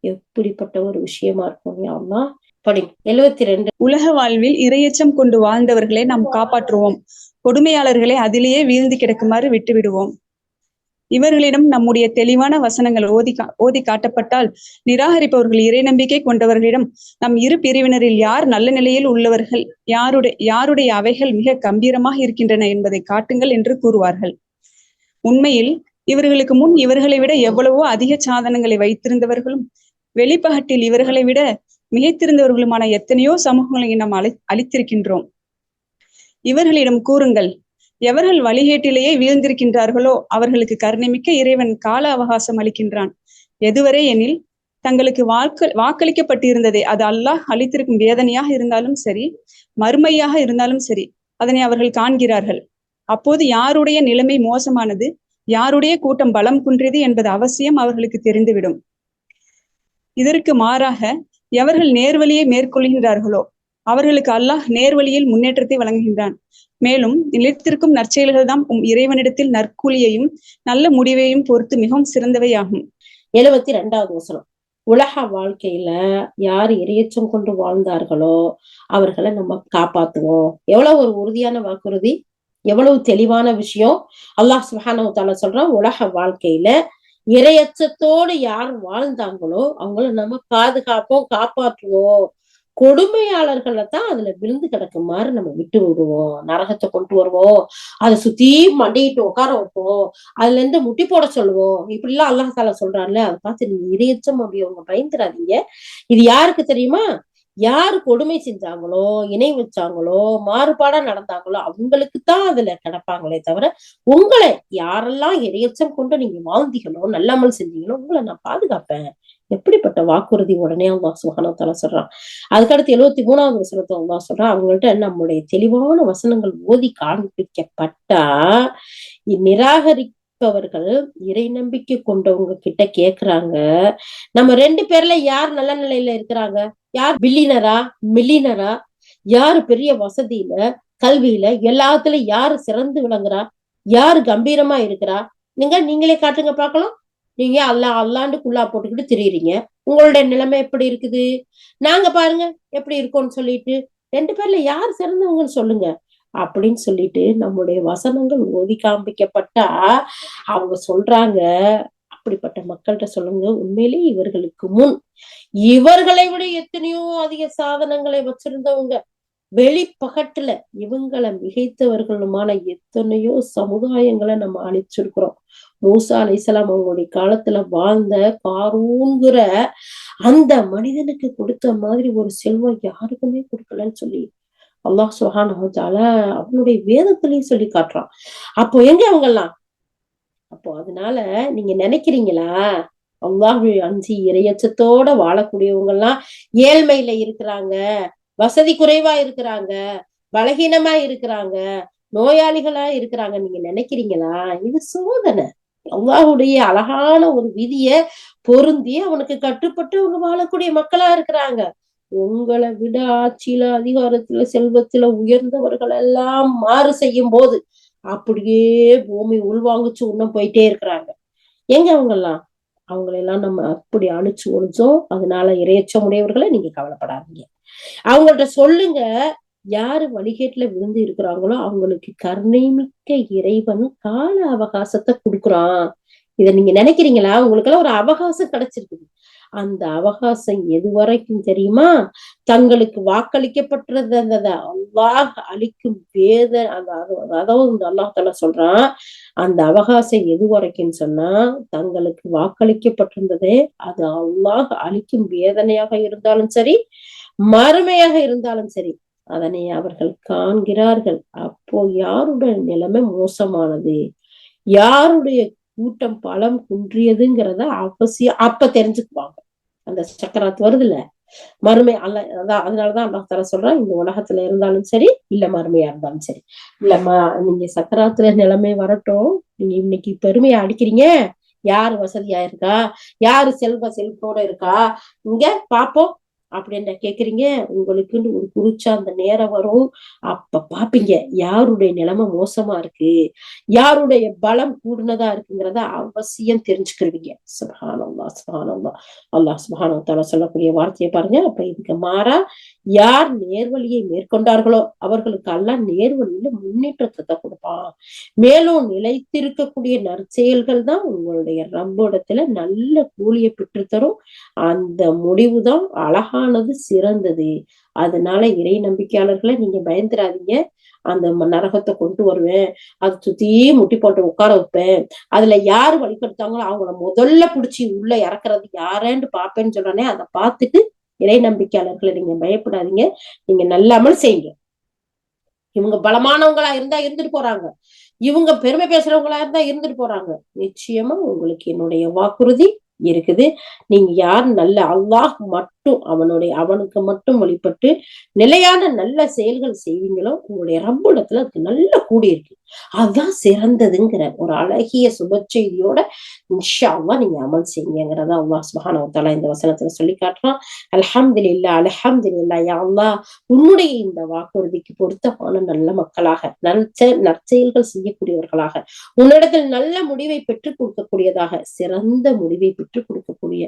எப்படிப்பட்ட ஒரு விஷயமா இருக்கும். அல்லாஹ் படி 72. உலக வாழ்வில் இரையச்சம் கொண்டு வாழ்ந்தவர்களை நாம் காப்பாற்றுவோம், கொடுமையாளர்களை அதிலேயே வீழ்ந்து கிடக்குமாறு விட்டு விடுவோம். இவர்களிடம் நம்முடைய தெளிவான வசனங்கள் ஓதி காட்டப்பட்டால் நிராகரிப்பவர்கள் இறை நம்பிக்கை கொண்டவர்களிடம் நம் இரு பிரிவினரில் யார் நல்ல நிலையில் உள்ளவர்கள், யாருடைய அவைகள் மிக கம்பீரமாக இருக்கின்றன என்பதை காட்டுங்கள் என்று கூறுவார்கள். உண்மையில் இவர்களுக்கு முன் இவர்களை விட எவ்வளவோ அதிக சாதனங்களை வைத்திருந்தவர்களும் வெளிப்பகட்டில் இவர்களை விட மிகைத்திருந்தவர்களுமான எத்தனையோ சமூகங்களை நாம் அளித்திருக்கின்றோம். இவர்களிடம் கூறுங்கள், எவர்கள் வழிகேட்டிலேயே வீழ்ந்திருக்கின்றார்களோ அவர்களுக்கு கருணைமிக்க இறைவன் கால அவகாசம் அளிக்கின்றான். எதுவரை எனில் தங்களுக்கு வாக்களிக்கப்பட்டிருந்ததை, அது அல்லாஹ் அளித்திருக்கும் வேதனையாக இருந்தாலும் சரி, மறுமையாக இருந்தாலும் சரி, அதனை அவர்கள் காண்கிறார்கள். அப்போது யாருடைய நிலைமை மோசமானது, யாருடைய கூட்டம் பலம் குன்றியது என்பது அவசியம் அவர்களுக்கு தெரிந்துவிடும். இதற்கு மாறாக எவர்கள் நேர்வழியை மேற்கொள்கின்றார்களோ அவர்களுக்கு அல்லாஹ் நேர்வழியில் முன்னேற்றத்தை வழங்குகின்றான். மேலும் நிலைத்திருக்கும் நற்செயல்கள் தான் இறைவனிடத்தில் நற்கூலியையும் நல்ல முடிவையும் பொறுத்து மிகவும் சிறந்தவையாகும். 72வது வசனம். உலக வாழ்க்கையில யார் இரையச்சம் கொண்டு வாழ்ந்தார்களோ அவர்களை நம்ம காப்பாத்துவோம். எவ்வளவு ஒரு உறுதியான வாக்குறுதி, எவ்வளவு தெளிவான விஷயம். அல்லாஹ் சுப்ஹானஹு வ தஆலா சொல்றான், உலக வாழ்க்கையில இரையச்சத்தோடு யார் வாழ்ந்தாங்களோ அவங்கள நம்ம பாதுகாப்போம், காப்பாற்றுவோம். கொடுமையாளர்களை தான் அதுல விழுந்து கிடக்குமாறு நம்ம விட்டு விடுவோம், நரகத்தை கொண்டு வருவோம், அதை சுத்தி மண்டிட்டு உட்கார வைப்போம், அதுல இருந்து முட்டி போட சொல்லுவோம். இப்படி எல்லாம் அல்லாஹ் தஆலா சொல்றான்ல, அதை பார்த்து நீங்க இரையச்சம் அப்படியவங்க பயந்துடாதீங்க. இது யாருக்கு தெரியுமா? யாரு கொடுமை செஞ்சாங்களோ, இணை வச்சாங்களோ, மாறுபாடா நடந்தாங்களோ அவங்களுக்குத்தான் அதுல கிடப்பாங்களே தவிர, உங்களை யாரெல்லாம் இரையச்சம் கொண்டு நீங்க வாழ்ந்தீங்களோ, நல்லமல் செஞ்சீங்களோ, உங்களை நான் பாதுகாப்பேன். எப்படிப்பட்ட வாக்குறுதி! உடனே அல்லாஹ் சுப்ஹானஹு வ தஆலா சொல்றான். அதுக்கடுத்து 73வது வசனத்தை அல்லாஹ் சொல்றான், அவங்கள்ட்ட நம்முடைய தெளிவான வசனங்கள் ஓதி காண்பிக்கப்பட்டா நிராகரிப்பவர்கள் இறை நம்பிக்கை கொண்டவங்க கிட்ட கேக்குறாங்க, நம்ம 2 பேர்ல யார் நல்ல நிலையில இருக்கிறாங்க, யார் பில்லியனரா மில்லியனரா, யாரு பெரிய வசதியில கல்வியில எல்லாத்துலயும் யாரு சிறந்து விளங்குறா, யாரு கம்பீரமா இருக்கிறா, நீங்களே காட்டுங்க பார்க்கலாம். நீங்க அல்லாண்டு குல்லா போட்டுக்கிட்டு திரியுறீங்க, உங்களுடைய நிலைமை எப்படி இருக்குது, நாங்க பாருங்க எப்படி இருக்கோம்னு சொல்லிட்டு 2 பேர்ல யார் சிறந்தவங்கன்னு சொல்லுங்க அப்படின்னு சொல்லிட்டு நம்முடைய வசனங்கள் ஓதி காண்பிக்கப்பட்டா அவங்க சொல்றாங்க, அப்படிப்பட்ட மக்கள்கிட்ட சொல்லுங்க, உண்மையிலேயே இவர்களுக்கு முன் இவர்களை விட எத்தனையோ அதிக சாதனங்களை வச்சிருந்தவங்க, வெளிப்பகட்டுல இவங்களை மிகைத்தவர்களுமான எத்தனையோ சமுதாயங்களை நம்ம அழிச்சிருக்கிறோம். மூசா அலைஹிஸ்ஸலாம் அவங்களுடைய காலத்துல வாழ்ந்த காரூன்கிற அந்த மனிதனுக்கு கொடுத்த மாதிரி ஒரு செல்வம் யாருக்குமே கொடுக்கலன்னு சொல்லி அல்லாஹ் சுப்ஹானஹு வ தஆலா அவனுடைய வேதத்திலையும் சொல்லி காட்டுறான். அப்போ எங்க அவங்கெல்லாம்? அப்போ அதனால நீங்க நினைக்கிறீங்களா அல்லாஹ்வை அஞ்சி இரையச்சத்தோட வாழக்கூடியவங்க எல்லாம் ஏழ்மையில இருக்கிறாங்க, வசதி குறைவா இருக்கிறாங்க, பலகீனமா இருக்கிறாங்க, நோயாளிகளா இருக்கிறாங்க நீங்க நினைக்கிறீங்களா? இது சோதனை. அல்லாஹ்வுடைய அழகான ஒரு விதிய பொருந்தி அவனுக்கு கட்டுப்பட்டு அவங்க வாழக்கூடிய மக்களா இருக்கிறாங்க. உங்களை விட ஆட்சியில, அதிகாரத்துல, செல்வத்துல உயர்ந்தவர்கள் எல்லாம் மாறு செய்யும் போது அப்படியே பூமி உள்வாங்கிச்சு இன்னும் போயிட்டே இருக்கிறாங்க. எங்க அவங்கெல்லாம்? அவங்களெல்லாம் நம்ம அப்படி அழிச்சு ஒழிச்சோம். அதனால இரையச்சம் உடையவர்களை நீங்க கவலைப்படாதீங்க. அவங்கள்ட்ட சொல்லுங்க, யாரு வழிகேட்டுல விழுந்து இருக்கிறாங்களோ அவங்களுக்கு கருணை மிக்க இறைவன் கால அவகாசத்தை கொடுக்குறான். இத நீங்க நினைக்கிறீங்களா? உங்களுக்கு எல்லாம் ஒரு அவகாசம் கிடைச்சிருக்குது. அந்த அவகாசம் எது வரைக்கும் தெரியுமா? தங்களுக்கு வாக்களிக்கப்பட்டது அந்த அல்லாஹ் அளிக்கும் அதாவது இந்த அல்லாஹ் தஆலா சொல்றான், அந்த அவகாசம் எது வரைக்கும் சொன்னா, தங்களுக்கு வாக்களிக்கப்பட்டிருந்ததே அது அல்லாஹ் அளிக்கும் வேதனையாக இருந்தாலும் சரி, மறுமையாக இருந்தாலும் சரி, அதனை அவர்கள் காண்கிறார்கள். அப்போ யாருடைய நிலைமை மோசமானது, யாருடைய கூட்டம் பலம் குன்றியதுங்கிறத அவசியம் அப்ப தெரிஞ்சுக்குவாங்க. அந்த சக்கராத் வருதுல்ல, மறுமை அதனாலதான் அல்லாஹ் தஆலா சொல்றான், இந்த உலகத்துல இருந்தாலும் சரி, இல்ல மறுமையா இருந்தாலும் சரி, இல்லம்மா நீங்க சக்கராத்துல நிலைமை வரட்டும், நீங்க இன்னைக்கு பெருமையா அடிக்கிறீங்க, யாரு வசதியா இருக்கா, யாரு செல்வத்தோட இருக்கா, இங்க பாப்போம் அப்படின்னு கேக்குறீங்க. உங்களுக்குன்னு ஒரு குறிச்சா அந்த நேரம் வரும். அப்ப பாப்பீங்க யாருடைய நிலைமை மோசமா இருக்கு, யாருடைய பலம் கூடுனதா இருக்குங்கிறத அவசியம் தெரிஞ்சுக்கிருவீங்க. சுப்ஹானல்லாஹ் சுப்ஹானல்லாஹ். அல்லாஹ் சுப்ஹானஹு வ தஆலா சொல்லக்கூடிய வார்த்தையை பாருங்க. அப்ப இதுக்கு மாறா யார் நேர்வழியை மேற்கொண்டார்களோ அவர்களுக்கு அல்லாஹ் நேர்வழியில முன்னேற்றத்தை கொடுப்பான். மேலும் நிலைத்திருக்கக்கூடிய நற்செயல்கள் தான் உங்களுடைய ரப்பிடத்துல நல்ல கூலியை பெற்றுத்தரும். அந்த முடிவுதான் அழகானது, சிறந்தது. அதனால இறை நம்பிக்கையாளர்களை நீங்க பயந்துராதீங்க. அந்த நரகத்தை கொண்டு வருவேன், அதை சுத்தி முட்டி போட்டு உட்கார வைப்பேன், அதுல யாரு வழிபடுத்தாங்களோ அவங்கள முதல்ல புடிச்சு உள்ள இறக்குறது யாரேன்னு பாப்பேன்னு சொல்றானே, அதை பார்த்துட்டு இறை நம்பிக்கையாளர்களை நீங்க பயப்படாதீங்க. நீங்க நல்ல அமல் செய்யுங்க. இவங்க பலமானவங்களா இருந்தா இருந்துட்டு போறாங்க, இவங்க பெருமை பேசுறவங்களா இருந்தா இருந்துட்டு போறாங்க. நிச்சயமா உங்களுக்கு என்னுடைய வாக்குறுதி இருக்குது. நீங்க யார் நல்ல அல்லாஹ் மட்டும் அவனுக்கு மட்டும் வழிபட்டு நிலையான நல்ல செயல்கள் செய்வீங்களோ உங்களுடைய ரப்பிடத்துல அதுக்கு நல்ல கூடி இருக்கு. அதுதான் சிறந்ததுங்கிற ஒரு அழகிய சுப செய்தியோட இன்ஷா அல்லாஹ் நீங்க அமல் செய்யுங்கிறத அல்லாஹ் சுப்ஹானஹு வ தஆலா இந்த வசனத்துல சொல்லி காட்டுறான். அல்ஹம்துலில்லாஹ் அல்ஹம்துலில்லாஹ் யா அல்லாஹ், உன்னுடைய இந்த வாக்குறுதிக்கு பொருத்தமான நல்ல மக்களாக, நற்செயல்கள் செய்யக்கூடியவர்களாக, உன்னிடத்தில் நல்ல முடிவை பெற்றுக் கொடுக்கக்கூடியதாக, சிறந்த முடிவை பெற்றுக் கொடுக்கக்கூடிய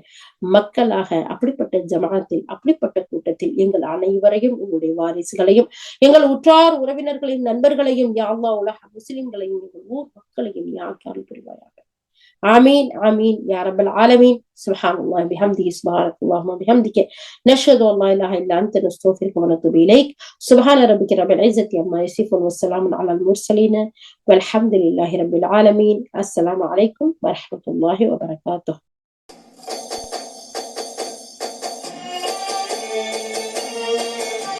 மக்களாக, அப்படிப்பட்ட ஜமாத்தில், அப்படிப்பட்ட கூட்டத்தில் எங்கள் அனைவரையும், உங்களுடைய வாரிசுகளையும், எங்கள் உற்றார் உறவினர்களையும், நண்பர்களையும், யா அல்லாஹ் உலக முஸ்லிம்களையும், எங்கள் ஊர் மக்களையும் அருள் புரிவாயாக. ஆமீன் ஆமீன் யா ரப்பல் ஆலமீன். சுப்ஹானல்லாஹி பிஹம்திஹி சுப்ஹானல்லாஹி வ பிஹம்திஹி நஷ்ஹது அன் லா இலாஹா இல்லா அன்த நஸ்தக்ஃபிருக வ நத்தூபு இலைக். சுப்ஹான ரப்பிக ரப்பில் இஸ்ஸத்தி அம்மா யசிஃபூன் வ ஸலாமுன் அலல் முர்ஸலீன் வல்ஹம்துலில்லாஹி ரப்பில் ஆலமீன். அஸ்ஸலாமு அலைக்கும் வ ரஹ்மத்துல்லாஹி வ பரகாத்துஹு.